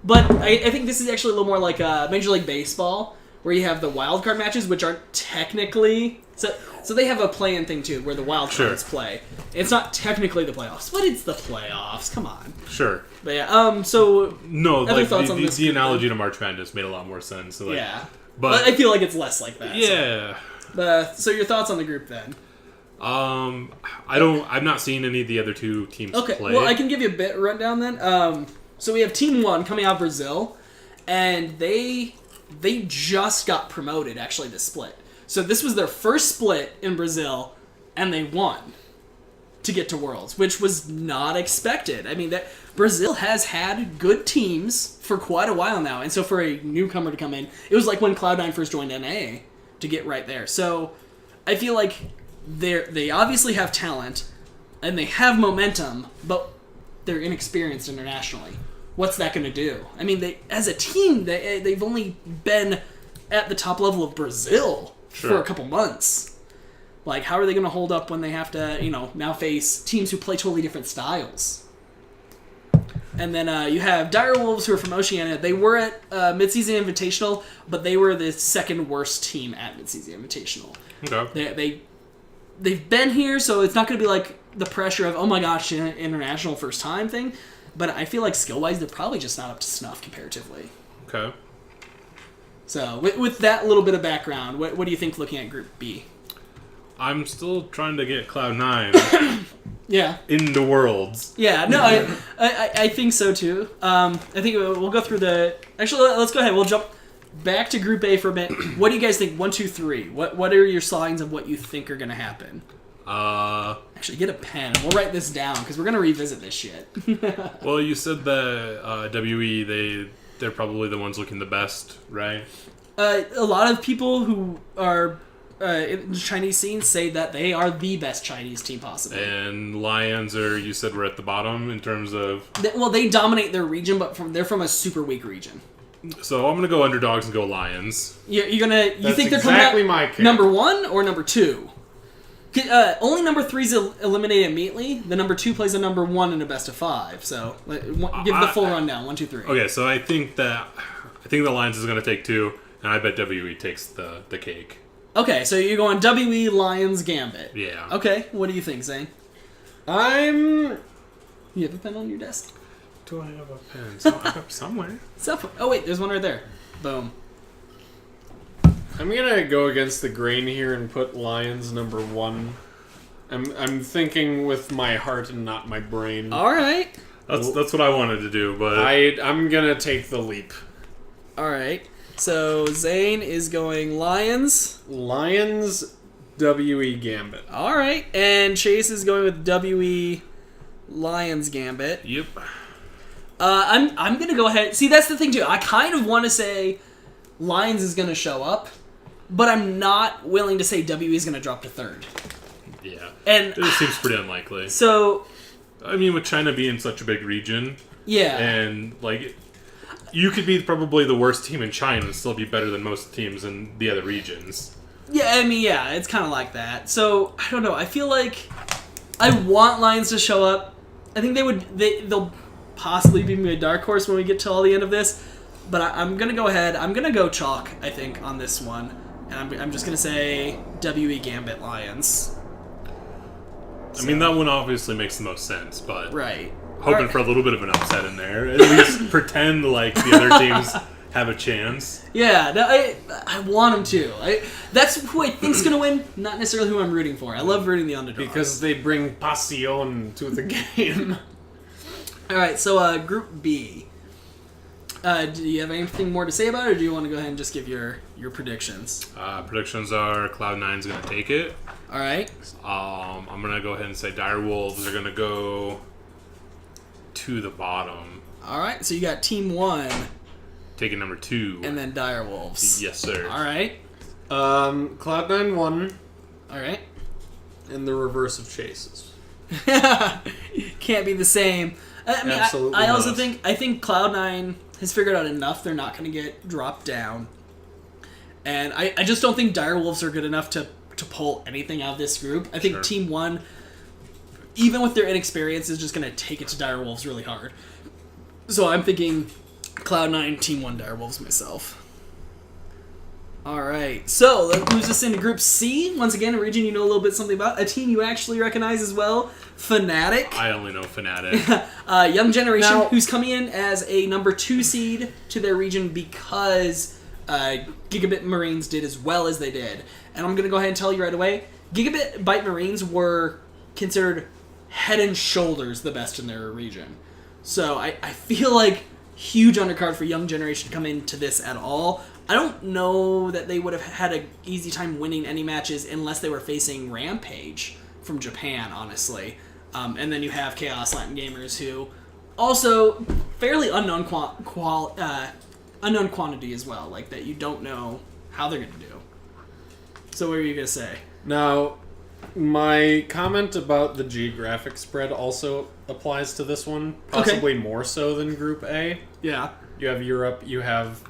B: But I think this is actually a little more like Major League Baseball, where you have the wild card matches, which aren't technically so they have a play-in thing too, where the wild cards play. It's not technically the playoffs, but it's the playoffs. Come on.
C: Sure.
B: But yeah. So
C: no,
B: other
C: like
B: thoughts on this?
C: The analogy to March Madness made a lot more sense. So like,
B: yeah.
C: But
B: I feel like it's less like that.
C: Yeah.
B: So your thoughts on the group then?
C: I've not seen any of the other two teams play.
B: Well, I can give you a bit rundown then. So we have Team 1 coming out of Brazil, and they just got promoted, actually, this split. So this was their first split in Brazil, and they won to get to Worlds, which was not expected. I mean, Brazil has had good teams for quite a while now, and so for a newcomer to come in, it was like when Cloud9 first joined NA to get right there. So I feel like they obviously have talent, and they have momentum, but they're inexperienced internationally. What's that going to do? I mean, as a team, they've only been at the top level of Brazil for a couple months. Like, how are they going to hold up when they have to, now face teams who play totally different styles? And then you have Dire Wolves, who are from Oceania. They were at Midseason Invitational, but they were the second worst team at Midseason Invitational.
C: Okay.
B: They've been here, so it's not going to be like the pressure of, oh my gosh, international first time thing. But I feel like skill-wise, they're probably just not up to snuff comparatively.
C: Okay.
B: So, with that little bit of background, what do you think looking at Group B?
C: I'm still trying to get Cloud9 in the Worlds.
B: Yeah, no, I think so too. I think we'll go through Actually, let's go ahead. We'll jump back to Group A for a bit. What do you guys think? 1, 2, 3. What are your signs of what you think are going to happen? Actually, get a pen. We'll write this down because we're going to revisit this shit.
C: Well, you said that WE, they're probably the ones looking the best, right?
B: A lot of people who are in the Chinese scene say that they are the best Chinese team possible.
C: And Lions you said we're at the bottom in terms of...
B: They dominate their region, but they're from a super weak region.
C: So I'm going to go underdogs and go Lions.
B: You think they're
A: exactly
B: coming
A: my
B: out number 1 or number 2? Only number 3's eliminated immediately. The number 2 plays a number 1 in a best of 5. So give the full rundown. 1, 2, 3.
C: Okay, so I think the Lions is going to take 2, and I bet WE takes the cake.
B: Okay, so you're going WE, Lions, Gambit.
C: Yeah.
B: Okay, what do you think, Zane?
A: You
B: have a pen on your desk?
C: Do I have a pen? Somewhere.
B: Oh wait, there's one right there. Boom.
A: I'm gonna go against the grain here and put Lions number 1. I'm thinking with my heart and not my brain.
B: All right.
C: That's what I wanted to do, but
A: I'm gonna take the leap.
B: All right. So Zane is going Lions.
A: Lions, WE Gambit.
B: All right. And Chase is going with WE Lions Gambit.
C: yep.
B: I'm gonna go ahead. See, that's the thing too. I kind of want to say Lions is gonna show up, but I'm not willing to say WE is gonna drop to 3rd.
C: Yeah.
B: And
C: It seems pretty unlikely.
B: so
C: I mean, with China being such a big region,
B: yeah,
C: and like, you could be probably the worst team in China and still be better than most teams in the other regions.
B: yeah. I mean, yeah, it's kind of like that. So I don't know. I feel like I want Lions to show up. I think they'll possibly be a dark horse when we get to all the end of this. But I'm gonna go ahead. I'm gonna go chalk. I think on this one, and I'm just gonna say WE Gambit Lions.
C: I mean, that one obviously makes the most sense, but
B: Right.
C: hoping
B: Alright.
C: for a little bit of an upset in there. At least pretend like the other teams have a chance.
B: Yeah, no, I want them to. That's who I think's gonna win, not necessarily who I'm rooting for. I love rooting the underdogs.
A: Because they bring passion to the game.
B: All right, so Group B. Do you have anything more to say about it, or do you want to go ahead and just give your predictions?
C: Predictions are Cloud9's going to take it.
B: All right.
C: I'm going to go ahead and say Dire Wolves are going to go to the bottom,
B: All right, so you got Team 1
C: taking number 2.
B: and then Dire Wolves.
C: Yes, sir.
B: All right.
A: Cloud9 won,
B: All right.
A: and the reverse of Chases.
B: Can't be the same. I mean,
A: Absolutely
B: I also
A: not.
B: think Cloud9 has figured out enough. They're not going to get dropped down. And I just don't think Dire Wolves are good enough to pull anything out of this group. I think
C: Sure.
B: Team 1, even with their inexperience, is just going to take it to Dire Wolves really hard. So I'm thinking Cloud9, Team 1, Dire Wolves myself. All right, so that moves us into Group C. Once again, a region you know a little bit something about. A team you actually recognize as well, Fnatic.
C: I only know Fnatic.
B: Young Generation,
A: Now-
B: who's coming in as a number 2 seed to their region because Gigabit Marines did as well as they did. And I'm going to go ahead and tell you right away, Gigabit Byte Marines were considered head and shoulders the best in their region. So I feel like huge undercard for Young Generation to come into this at all. I don't know that they would have had an easy time winning any matches unless they were facing Rampage from Japan, honestly. And then you have Chaos Latin Gamers, who also fairly unknown unknown quantity as well, like that you don't know how they're going to do. So what are you going to say?
A: Now, my comment about the geographic spread also applies to this one, possibly more so than Group A.
B: Yeah.
A: You have Europe, you have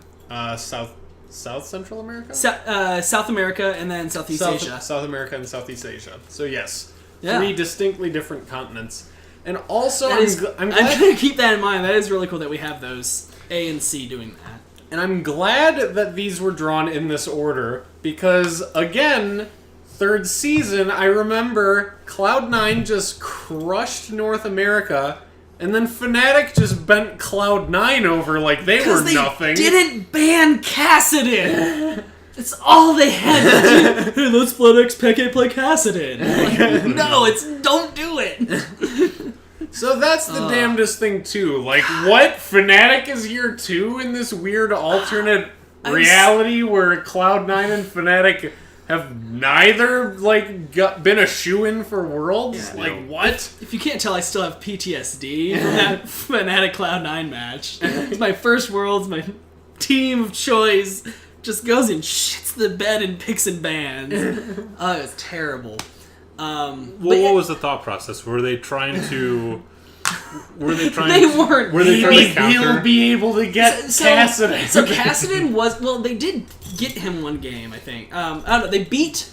A: South Central America?
B: South America and then Southeast Asia.
A: South America and Southeast Asia. So yes,
B: Yeah.
A: 3 distinctly different continents. And also,
B: That is-
A: I'm
B: I'm
A: glad,
B: going to keep that in mind. That is really cool that we have those A and C doing that.
A: and I'm glad that these were drawn in this order because, again, 3rd season, I remember Cloud9 just crushed North America, and then Fnatic just bent Cloud9 over like they were
B: Because they
A: nothing.
B: didn't ban Kassadin. It's all they had to do. Hey, let's let XPK play Kassadin. Like, no, don't do it.
A: So that's the damnedest thing too. Like, what? Fnatic is here too in this weird alternate reality where Cloud9 and Fnatic have neither been a shoo-in for Worlds.
B: Yeah.
A: Like, what?
B: If you can't tell, I still have PTSD from that Fnatic Cloud9 match. It's my first Worlds, my team of choice just goes and shits the bed and picks and bans. Oh, it was terrible.
C: Well,
B: But
C: what was the thought process? Were they trying to...
B: They weren't.
C: Were they trying
A: Maybe
C: to counter?
A: he'll be able to get Kassadin.
B: So Kassadin was... Well, they did get him one game, I think. I don't know. They beat...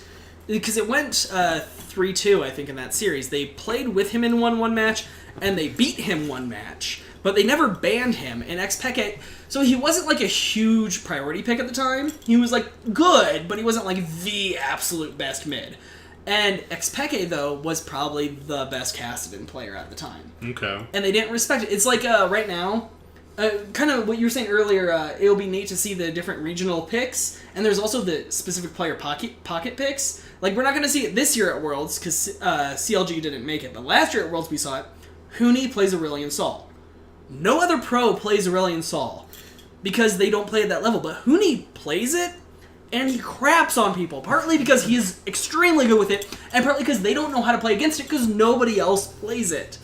B: Because it went 3-2, I think, in that series. They played with him in one match, and they beat him one match. But they never banned him. And XPK... So he wasn't, like, a huge priority pick at the time. He was, like, good, but he wasn't, like, the absolute best mid. And XPK, though, was probably the best Kassadin player at the time.
C: Okay.
B: And they didn't respect it. It's like right now, kind of what you were saying earlier, it'll be neat to see the different regional picks, and there's also the specific player pocket picks. Like, we're not going to see it this year at Worlds, because CLG didn't make it, but last year at Worlds we saw it. Huni plays Aurelion Sol. No other pro plays Aurelion Sol, because they don't play at that level, but Huni plays it, and he craps on people, partly because he is extremely good with it, and partly because they don't know how to play against it, because nobody else plays it.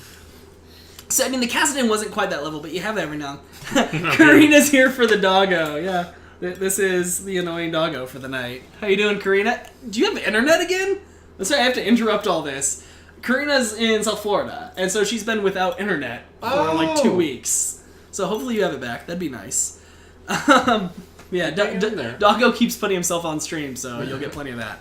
B: So, I mean, the Kassadin wasn't quite that level, but you have that every now and then. Karina's here for the doggo, yeah. This is the annoying doggo for the night. How you doing, Karina? Do you have internet again? That's why I have to interrupt all this. Karina's in South Florida, and so she's been without internet for like 2 weeks. So hopefully you have it back. That'd be nice. Yeah, Doggo keeps putting himself on stream, so you'll get plenty of that.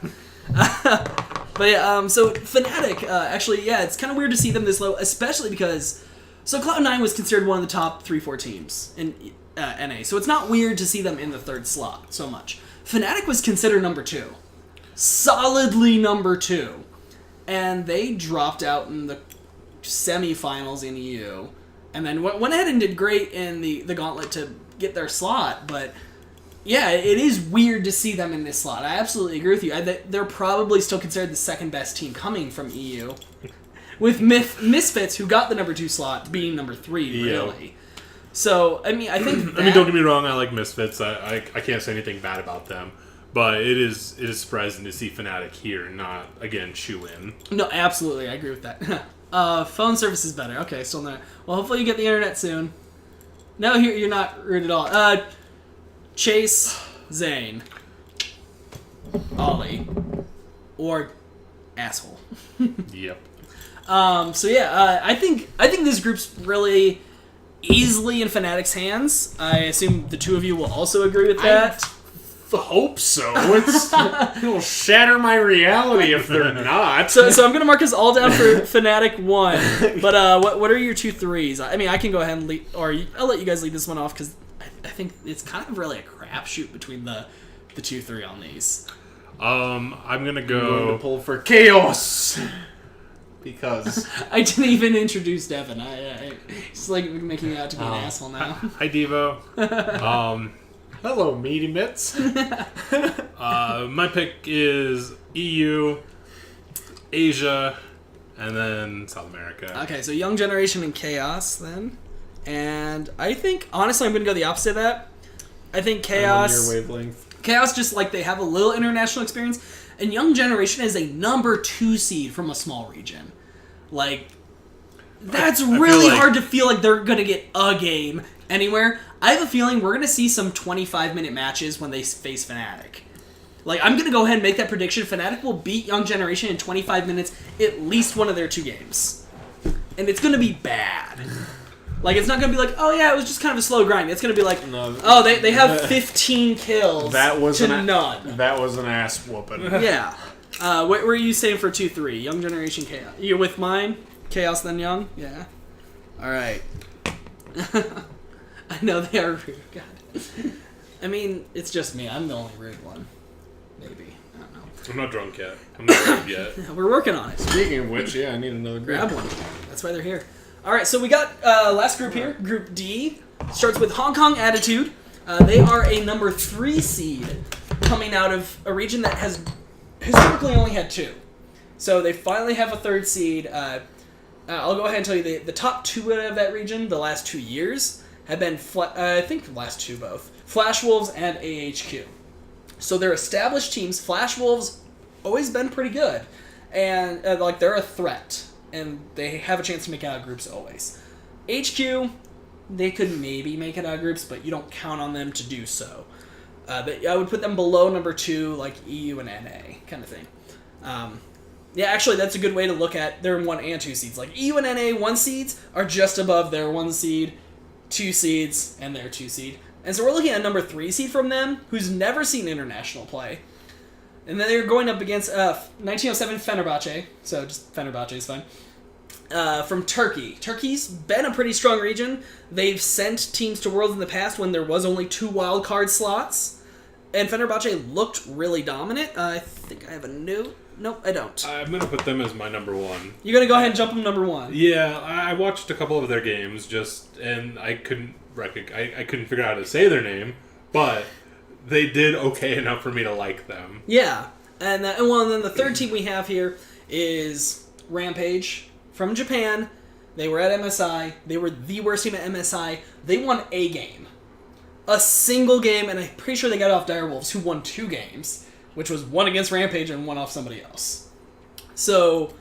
B: But yeah, so Fnatic, actually, yeah, it's kind of weird to see them this low, especially because... So Cloud9 was considered one of the top 3-4 teams in NA, so it's not weird to see them in the third slot so much. Fnatic was considered number 2. Solidly number 2. And they dropped out in the semifinals in EU. And then went ahead and did great in the gauntlet to get their slot, but... Yeah, it is weird to see them in this slot. I absolutely agree with you. They're probably still considered the second best team coming from EU. With Misfits, who got the number 2 slot, being number 3, really. Yeah. So, I mean, I think
C: I mean, don't get me wrong, I like Misfits. I can't say anything bad about them. But it is surprising to see Fnatic here and not, again, shoe-in.
B: No, absolutely, I agree with that. Phone service is better. Okay, still not. Well, hopefully you get the internet soon. No, you're not rude at all. Chase, Zane, Ollie, or asshole.
C: Yep.
B: So yeah, I think this group's really easily in Fnatic's hands. I assume the two of you will also agree with that.
A: I hope so. It'll shatter my reality if they're not.
B: So I'm gonna mark us all down for Fnatic 1. But what are your 2 threes? I mean, I can go ahead and lead, or I'll let you guys lead this one off because I think it's kind of really a crapshoot between the 2-3 on these.
C: I'm gonna
A: I'm
C: go
A: going to pull for Chaos. Because
B: I didn't even introduce Devin. I just like making me out to be an asshole now.
C: Hi, Devo.
A: Hello, meaty mitts.
C: My pick is EU, Asia, and then South America.
B: Okay, so Young Generation and Chaos then. And I think, honestly, I'm going to go the opposite of that. I think Chaos...
A: I'm on your wavelength.
B: Chaos, just like they have a little international experience. And Young Generation is a number 2 seed from a small region. Like, that's really hard to feel like they're going to get a game anywhere. I have a feeling we're going to see some 25-minute matches when they face Fnatic. Like, I'm going to go ahead and make that prediction. Fnatic will beat Young Generation in 25 minutes, at least one of their 2 games. And it's going to be bad. Like, it's not going to be like, oh yeah, it was just kind of a slow grind. It's going to be like, oh, they have 15 kills none.
A: That was an ass whooping.
B: Yeah. What were you saying for 2-3? Young Generation Chaos. You're with mine? Chaos then Young? Yeah. Alright. I know they are rude. God. I mean, it's just me. I'm the only rude one. Maybe. I don't know.
C: I'm not drunk yet. I'm not rude yet.
B: We're working on it.
A: Speaking of which, yeah, I need another
B: grab one. That's why they're here. Alright, so we got last group here. Group D. Starts with Hong Kong Attitude. They are a number 3 seed coming out of a region that has historically only had 2. So they finally have a 3rd seed. I'll go ahead and tell you the top 2 out of that region the last 2 years have been, I think the last 2 both, Flash Wolves and AHQ. So they're established teams. Flash Wolves always been pretty good. And like they're a threat. And they have a chance to make it out of groups always. HQ, they could maybe make it out of groups, but you don't count on them to do so. But I would put them below number 2, like EU and NA kind of thing. Yeah, actually, that's a good way to look at their 1 and 2 seeds. Like EU and NA 1 seeds are just above their 1 seed, 2 seeds, and their 2 seed. And so we're looking at number 3 seed from them, who's never seen international play. And then they're going up against 1907 Fenerbahce, so just Fenerbahce is fine. From Turkey. Turkey's been a pretty strong region. They've sent teams to Worlds in the past when there was only 2 wildcard slots. And Fenerbahce looked really dominant. I think I have a note. Nope, I don't.
C: I'm going to put them as my number 1.
B: You're going to go ahead and jump them number 1?
C: Yeah, I watched a couple of their games, and I couldn't I couldn't figure out how to say their name, but they did okay enough for me to like them.
B: Yeah, and then the third team we have here is Rampage from Japan. They were at MSI. They were the worst team at MSI. They won a single game, and I'm pretty sure they got off Direwolves, who won 2 games, which was one against Rampage and one off somebody else. So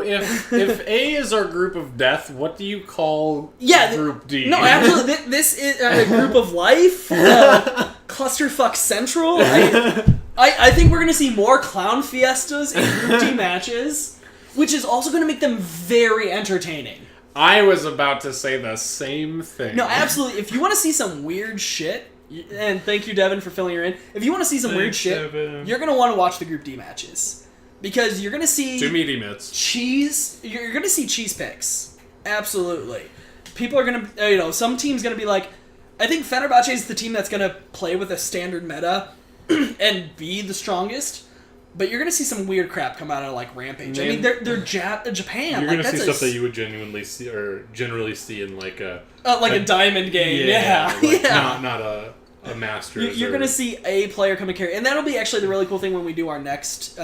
A: if A is our group of death, what do you call group D?
B: No, absolutely. This is a group of life. Clusterfuck Central. I think we're going to see more clown fiestas and group D matches, which is also going to make them very entertaining.
A: I was about to say the same thing.
B: No, absolutely. If you want to see some weird shit, and thank you, Devin, for filling her in. If you want to see some weird shit,
C: Devin.
B: you're going to want to watch the group D matches. Because you're going to see...
A: 2 meaty mitts.
B: Cheese. You're going to see cheese picks. Absolutely. People are going to... some team's going to be like... I think Fenerbahce is the team that's going to play with a standard meta and be the strongest. But you're going to see some weird crap come out of, like, Rampage.
A: Man.
B: I mean, they're Japan.
C: You're
B: like,
C: gonna see
B: that's
C: stuff that you would genuinely see or generally see in like a
B: a diamond game. Yeah.
C: like
B: Yeah.
C: not a Masters.
B: You're going to see a player come and carry. And that'll be actually the really cool thing when we do our next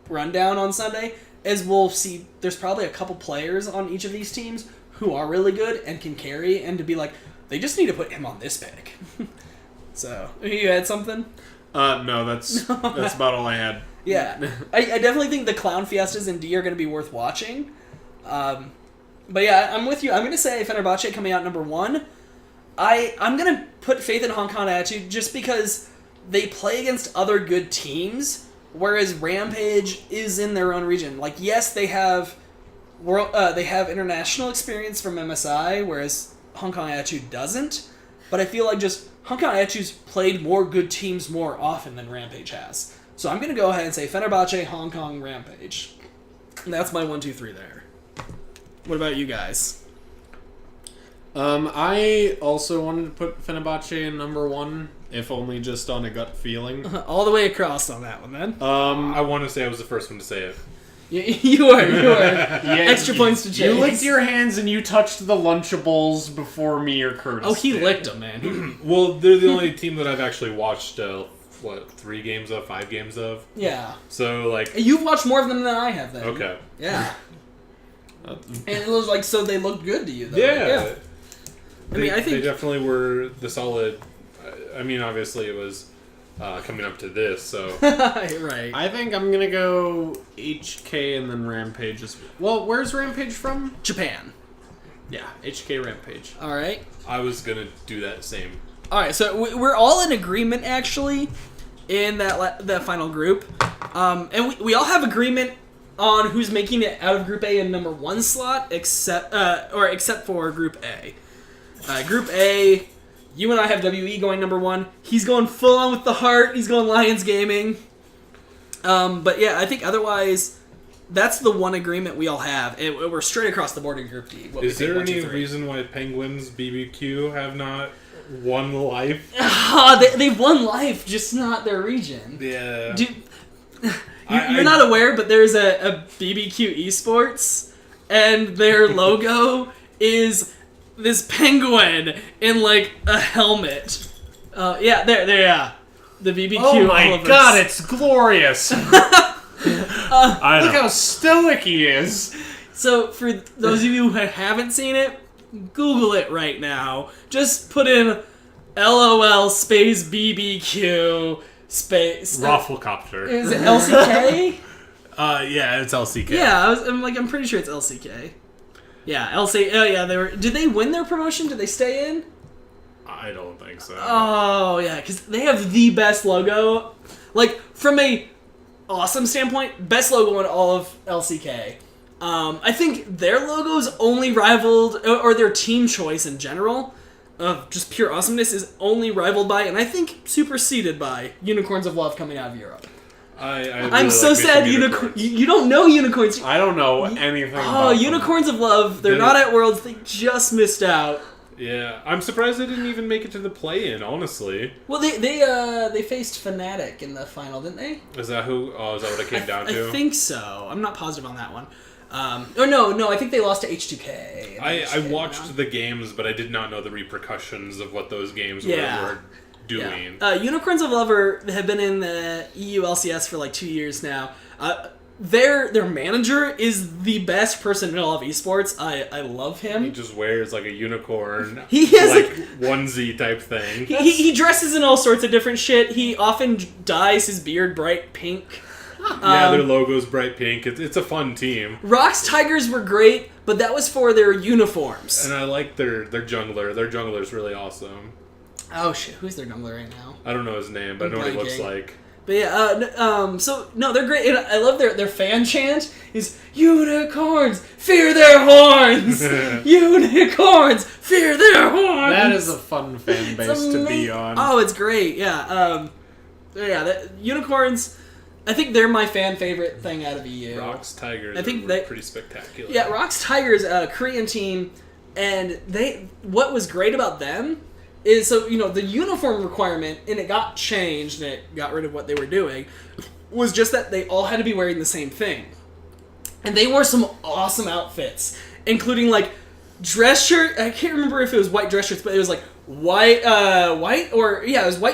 B: rundown on Sunday, is we'll see there's probably a couple players on each of these teams who are really good and can carry, and to be like, they just need to put him on this pick. So, you had something?
A: No, that's about all I had.
B: Yeah. I definitely think the Clown Fiestas in D are going to be worth watching. But yeah, I'm with you. I'm going to say Fenerbahce coming out number 1. I'm going to put faith in Hong Kong Attitude just because they play against other good teams, whereas Rampage is in their own region. Like, yes, they have international experience from MSI, whereas Hong Kong Attitude doesn't. But I feel like just Hong Kong Attitude's played more good teams more often than Rampage has. So I'm going to go ahead and say Fenerbahce, Hong Kong, Rampage. And that's my 1, 2, 3 there. What about you guys?
A: I also wanted to put Fenerbahce in number 1, if only just on a gut feeling.
B: All the way across on that one, then.
C: I want to say I was the first one to say it.
B: You are. Extra points to Chase.
A: You licked your hands and you touched the Lunchables before me or Curtis.
B: Oh, he
A: did.
B: licked them, man.
C: Well, they're the only team that I've actually watched. 3 games of, 5 games of.
B: Yeah.
C: So like,
B: You've watched more of them than I have, then.
C: okay.
B: Yeah. And it was like, so they looked good to you, though.
C: Yeah.
B: I think
C: they definitely were the solid. I mean, obviously it was coming up to this, so
B: right.
A: I think I'm gonna go HK and then Rampage. Well, where's Rampage from?
B: Japan.
A: Yeah, HK Rampage.
B: All right.
C: I was gonna do that same.
B: All right. So we're all in agreement, actually, in that final group, and we all have agreement on who's making it out of Group A in number 1 slot, except for Group A. Group A, you and I have WE going number 1. He's going full on with the heart. He's going Lions Gaming. But yeah, I think otherwise, that's the one agreement we all have. We're straight across the board in Group D.
C: Is there any reason why Penguins BBQ have not won life?
B: They've won life, just not their region.
C: Yeah.
B: Dude, you're not aware, but there's a BBQ Esports, and their logo is this penguin in like a helmet. Yeah, yeah. The BBQ.
A: Oh my
B: Olivers.
A: god, it's glorious! Look how stoic he is.
B: So for those of you who haven't seen it, Google it right now. Just put in LOL space BBQ space
C: Rafflecopter.
B: Is it LCK?
C: Yeah, it's LCK.
B: Yeah, I'm pretty sure it's LCK. Yeah, LC. Oh yeah, they were. Did they win their promotion? Did they stay in?
C: I don't think so.
B: Oh yeah, because they have the best logo. Like from a awesome standpoint, best logo in all of LCK. I think their logo's only rivaled, or their team choice in general, of just pure awesomeness, is only rivaled by, and I think superseded by, Unicorns of Love coming out of Europe. I'm so sad you don't know Unicorns.
A: I don't know anything about them.
B: Unicorns of Love, they're not at Worlds, they just missed out.
C: Yeah, I'm surprised they didn't even make it to the play-in, honestly.
B: Well, they faced Fnatic in the final, didn't they?
C: Is that what it came down to?
B: I think so. I'm not positive on that one. No, I think they lost to H2K.
C: I watched the games, but I did not know the repercussions of what those games were doing.
B: Yeah. Unicorns of Lover have been in the EU LCS for like 2 years now. Their manager is the best person in all of esports. I love him.
C: He just wears like a unicorn,
B: He has
C: like onesie type thing.
B: He dresses in all sorts of different shit. He often dyes his beard bright pink.
C: Yeah, their logo's bright pink. It's a fun team.
B: Rock's Tigers were great, but that was for their uniforms.
C: And I like their jungler. Their jungler's really awesome.
B: Oh shit, who's their jungler right now?
C: I don't know his name, but I know what he looks like.
B: But yeah, so no, they're great. And I love their fan chant is unicorns fear their horns. Unicorns fear their horns.
A: That is a fun fan base to be on.
B: Oh, it's great. Yeah. Unicorns. I think they're my fan favorite thing out of EU.
C: Rock's Tigers.
B: I think
C: are pretty spectacular.
B: Yeah, Rock's Tigers, a Korean team, and what was great about them is the uniform requirement, and it got changed and it got rid of what they were doing, was just that they all had to be wearing the same thing, and they wore some awesome outfits, including like dress shirt. I can't remember if it was white dress shirts, but it was like white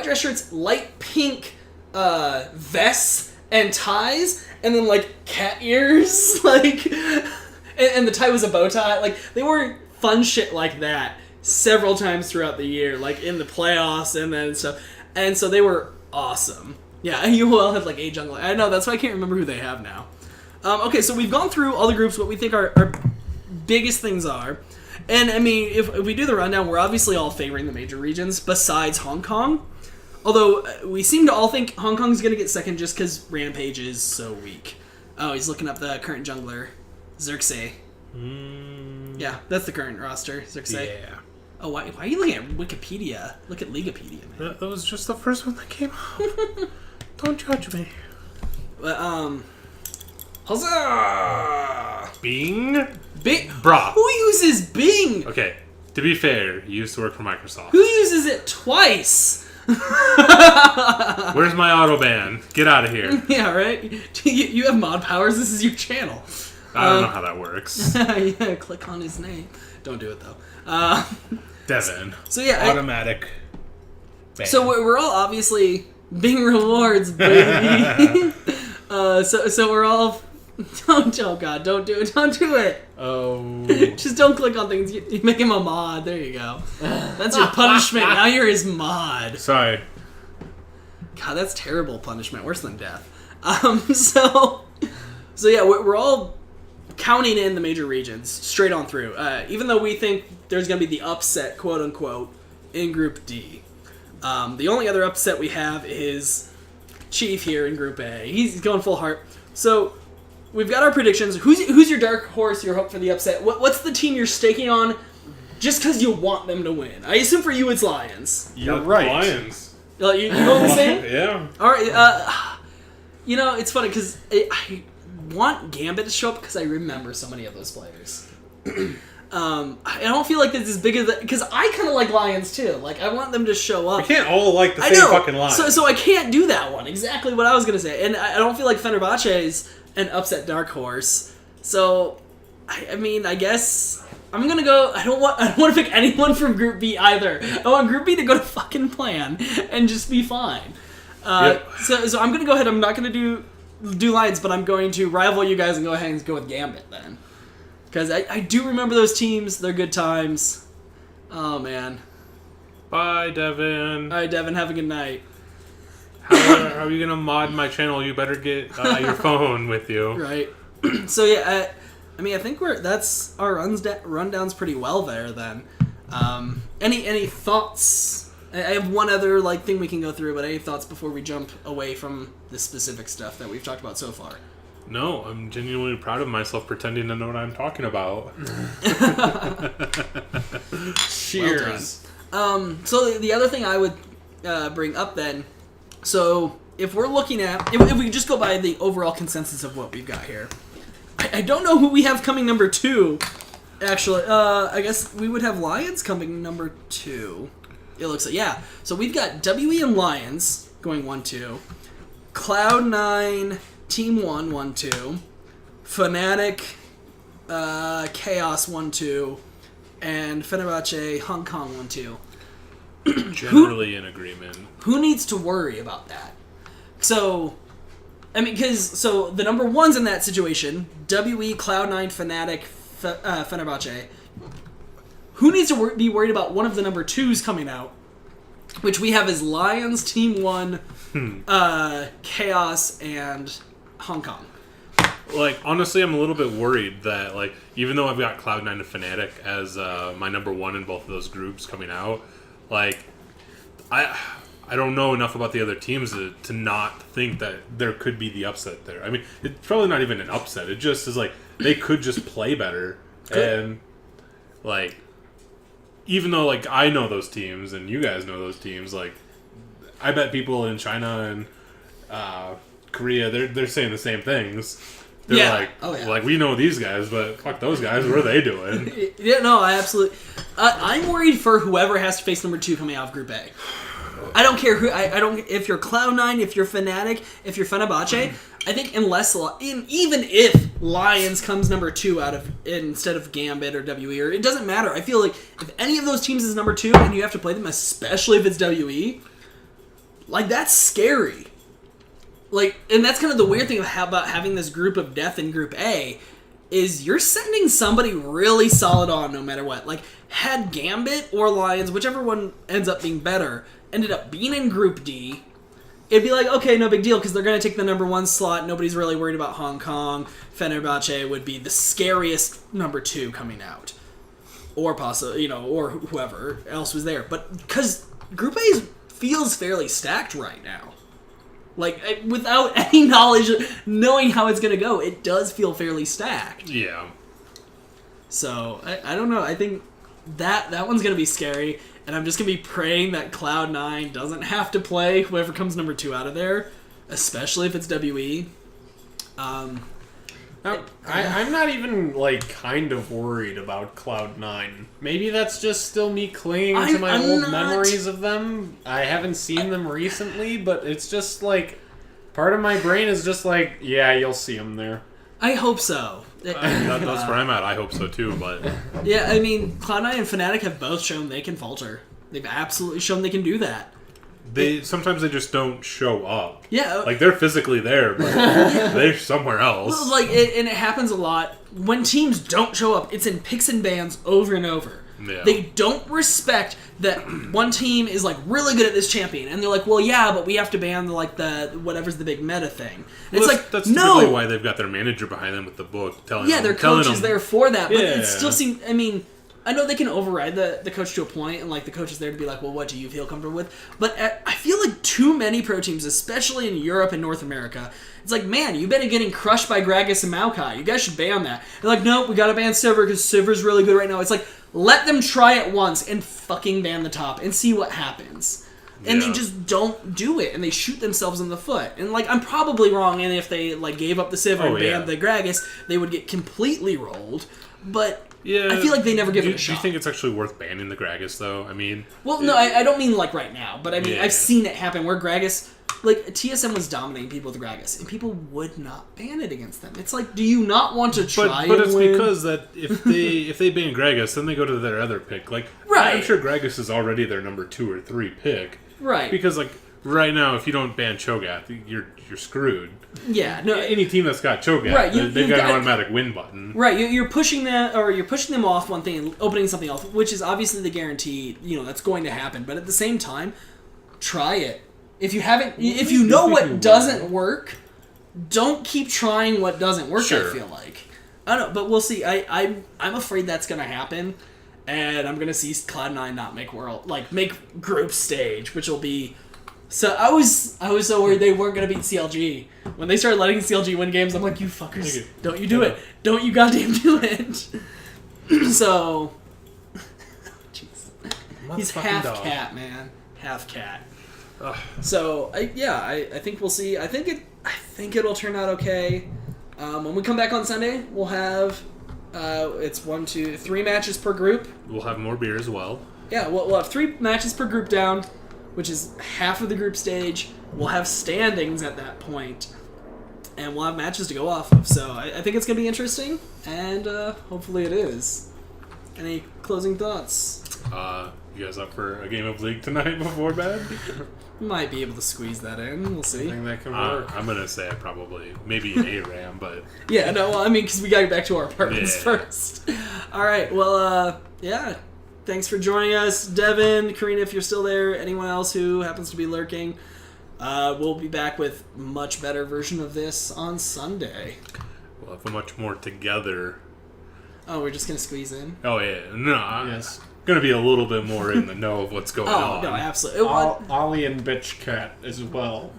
B: dress shirts, light pink vests and ties, and then like cat ears, like, and the tie was a bow tie. Like they wore fun shit like that several times throughout the year, like in the playoffs and then stuff. And so they were awesome. Yeah, UOL had like a jungler. I know, that's why I can't remember who they have now. Okay, so we've gone through all the groups, what we think our biggest things are. And I mean, if we do the rundown, we're obviously all favoring the major regions besides Hong Kong. Although, we seem to all think Hong Kong's going to get second just because Rampage is so weak. Oh, he's looking up the current jungler. Xerxes. Yeah, that's the current roster. Xerxes.
C: Yeah.
B: Oh, why are you looking at Wikipedia? Look at Leaguepedia, man.
C: That was just the first one that came up. Don't judge me.
B: But, huzzah!
C: Bing?
B: Bing?
C: Bruh.
B: Who uses Bing?
C: Okay, to be fair, you used to work for Microsoft.
B: Who uses it twice?
C: Where's my autoban? Get out of here.
B: Yeah, right? You have mod powers. This is your channel.
C: I don't know how that works.
B: Yeah, click on his name. Don't do it, though.
C: Devin.
B: So, yeah.
C: Automatic.
B: So, we're all obviously Bing rewards, baby. So we're all... Oh, God, don't do it. Don't do it.
A: Oh.
B: Just don't click on things. You make him a mod. There you go. That's your punishment. Now you're his mod.
C: Sorry.
B: God, that's terrible punishment. Worse than death. So yeah, we're all counting in the major regions straight on through. Even though we think there's going to be the upset, quote unquote, in Group D. The only other upset we have is Chief here in Group A. He's going full heart. So we've got our predictions. Who's your dark horse, your hope for the upset? What's the team you're staking on just because you want them to win? I assume for you it's Lions.
A: You're right.
C: Lions.
B: You going the same?
C: Yeah.
B: All right. It's funny because I want Gambit to show up because I remember so many of those players. I don't feel like this is big of because I kind of like Lions too. Like I want them to show up.
C: We can't all like the same fucking Lions.
B: So I can't do that one. Exactly what I was gonna say, and I don't feel like Fenerbahce is an upset dark horse. So I mean, I guess I'm gonna go. I don't want to pick anyone from Group B either. I want Group B to go to fucking plan and just be fine.
C: Yep.
B: So I'm gonna go ahead. I'm not gonna do Lions, but I'm going to rival you guys and go ahead and go with Gambit then. Because I do remember those teams. They're good times. Oh, man.
C: Bye, Devin.
B: All right, Devin, have a good night.
C: How are you going to mod my channel? You better get your phone with you.
B: Right. So, yeah, I mean, I think that's our rundown's pretty well there, then. Any thoughts? I have one other thing we can go through, but any thoughts before we jump away from the specific stuff that we've talked about so far?
C: No, I'm genuinely proud of myself pretending to know what I'm talking about.
A: Cheers.
B: So the other thing I would bring up then, so if we're looking at, if we just go by the overall consensus of what we've got here, I don't know who we have coming number 2, actually. I guess we would have Lions coming number 2. It looks like, yeah. So we've got WE and Lions going 1-2. Cloud9... Team 1, 1-2. Fnatic, Chaos 1-2, and Fenerbahce Hong Kong 1-2.
C: Generally in agreement.
B: Who needs to worry about that? So, I mean, so the number ones in that situation, WE, Cloud9, Fnatic, Fenerbahce. Who needs to be worried about one of the number twos coming out, which we have as Lions, Team 1, Chaos, and Hong Kong.
C: Like, honestly, I'm a little bit worried that, like, even though I've got Cloud9 and Fnatic as my number one in both of those groups coming out, like, I don't know enough about the other teams to not think that there could be the upset there. I mean, it's probably not even an upset. It just is like, they could just play better. And, like, even though, like, I know those teams and you guys know those teams, like, I bet people in China and Korea, they're saying the same things. They're like, we know these guys, but fuck those guys. What are they doing?
B: Yeah, no, I absolutely. I'm worried for whoever has to face number 2 coming out of Group A. I don't care who. I don't. If you're Cloud9, if you're Fnatic, if you're Fenerbahce, I think even if Lions comes number 2 out of instead of Gambit or WE, or it doesn't matter. I feel like if any of those teams is number 2 and you have to play them, especially if it's WE, like that's scary. Like, and that's kind of the weird thing about having this group of death in Group A, is you're sending somebody really solid on no matter what. Like, had Gambit or Lions, whichever one ends up being better, ended up being in Group D, it'd be like, okay, no big deal, because they're going to take the number 1 slot. Nobody's really worried about Hong Kong. Fenerbahce would be the scariest number 2 coming out. Or possibly, or whoever else was there. But, because Group A feels fairly stacked right now. Like, without any knowledge, knowing how it's going to go, it does feel fairly stacked.
C: Yeah.
B: So, I don't know. I think that one's going to be scary. And I'm just going to be praying that Cloud9 doesn't have to play whoever comes number 2 out of there. Especially if it's WE.
A: I'm not even, like, kind of worried about Cloud9. Maybe that's just still me clinging to my old memories of them. I haven't seen them recently, but it's just, like, part of my brain is just like, yeah, you'll see them there.
B: I hope so.
C: That's where I'm at. I hope so, too, but...
B: Yeah, I mean, Cloud9 and Fnatic have both shown they can falter. They've absolutely shown they can do that.
C: Sometimes they just don't show up.
B: Yeah.
C: Like, they're physically there, but they're somewhere else.
B: Like, and it happens a lot. When teams don't show up, it's in picks and bans over and over.
C: Yeah.
B: They don't respect that one team is, like, really good at this champion. And they're like, well, yeah, but we have to ban, like, the whatever's the big meta thing. And it's like,
C: that's
B: no!
C: typically why they've got their manager behind them with the book telling them.
B: Yeah, their coach is
C: them,
B: there for that. But
C: yeah.
B: it still seems, I mean... I know they can override the coach to a point, and like the coach is there to be like, well, what do you feel comfortable with? But I feel like too many pro teams, especially in Europe and North America, it's like, man, you've been getting crushed by Gragas and Maokai. You guys should ban that. They're like, nope, we gotta ban Sivir because Sivir's really good right now. It's like, let them try it once and fucking ban the top and see what happens. And they just don't do it, and they shoot themselves in the foot. And like, I'm probably wrong, and if they like gave up the Sivir and banned the Gragas, they would get completely rolled. But
C: yeah,
B: I feel like they never give it a shot.
C: Do you think it's actually worth banning the Gragas, though? I mean...
B: Well, no, I don't mean like right now, but I mean,
C: Yeah.
B: I've seen it happen where Gragas... Like, TSM was dominating people with Gragas, and people would not ban it against them. It's like, do you not want to try
C: But
B: and
C: it's
B: win?
C: because that if they ban Gragas, then they go to their other pick. Like,
B: Right.
C: I'm sure Gragas is already their number 2 or 3 pick.
B: Right.
C: Because, like, right now, if you don't ban Cho'Gath, you're screwed.
B: Yeah, no...
C: Any team that's got Cho'Gath,
B: Right,
C: they've
B: you've
C: got
B: got-
C: an automatic win button.
B: Right, you're pushing that, or you're pushing them off one thing and opening something else, which is obviously the guarantee, that's going to happen. But at the same time, try it. If you haven't, if you know what doesn't work, don't keep trying what doesn't work.
C: Sure.
B: I feel like, I don't know, but we'll see. I'm afraid that's going to happen, and I'm going to see Cloud9 not make group stage, which will be. So I was so worried they weren't going to beat CLG. When they started letting CLG win games, I'm like, you fuckers, don't you do it. Don't you goddamn do it. So, jeez. He's half
C: dog.
B: cat, man. Half cat. So, I think we'll see. I think it'll turn out okay. When we come back on Sunday, we'll have, it's 3 matches per group.
C: We'll have more beer as well.
B: Yeah, we'll have 3 matches per group down, which is half of the group stage. We'll have standings at that point. and we'll have matches to go off of. So I think it's going to be interesting, and hopefully it is. Any closing thoughts?
C: You guys up for a game of League tonight before bed?
B: Might be able to squeeze that in. We'll
A: I
B: see.
A: think that can work.
C: I'm gonna say probably maybe an ARAM, but
B: Yeah, no, well, I mean, because we got to get back to our apartments
C: Yeah.
B: first. All right, well, yeah. Thanks for joining us, Devin, Karina, if you're still there, anyone else who happens to be lurking. We'll be back with much better version of this on Sunday.
C: we'll have a much more together.
B: Oh, we're just gonna squeeze in.
C: Oh yeah, no,
A: Yes.
C: gonna be a little bit more in the know of what's going
B: Oh
C: on.
B: no, absolutely.
A: Ollie and Bitch Cat as well.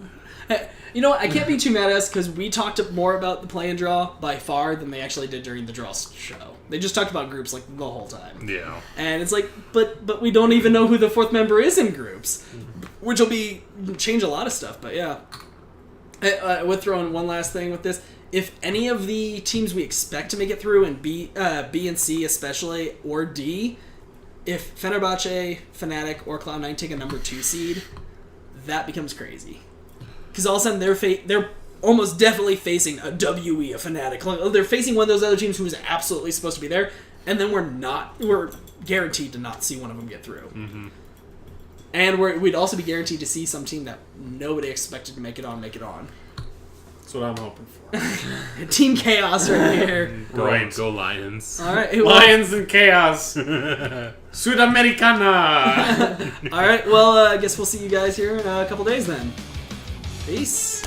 B: You know what? I can't be too mad at us because we talked more about the play and draw by far than they actually did during the draw show. They just talked about groups like the whole time.
C: Yeah.
B: And it's like, but we don't even know who the fourth member is in groups, which will change a lot of stuff. But yeah, I would throw in one last thing with this. If any of the teams we expect to make it through, in B and C especially, or D, if Fenerbahce, Fnatic, or Cloud9 take a number 2 seed, that becomes crazy. Because all of a sudden they're almost definitely facing a WE, a Fnatic. Like, they're facing one of those other teams who is absolutely supposed to be there, and then we're guaranteed to not see one of them get through.
C: Mm-hmm.
B: And we'd also be guaranteed to see some team that nobody expected to make it on.
A: That's what I'm hoping for.
B: Team Chaos right here.
A: Right.
C: Go Lions.
B: All right. Well,
A: Lions and Chaos. Sudamericana.
B: all right. Well, I guess we'll see you guys here in a couple days then. Peace.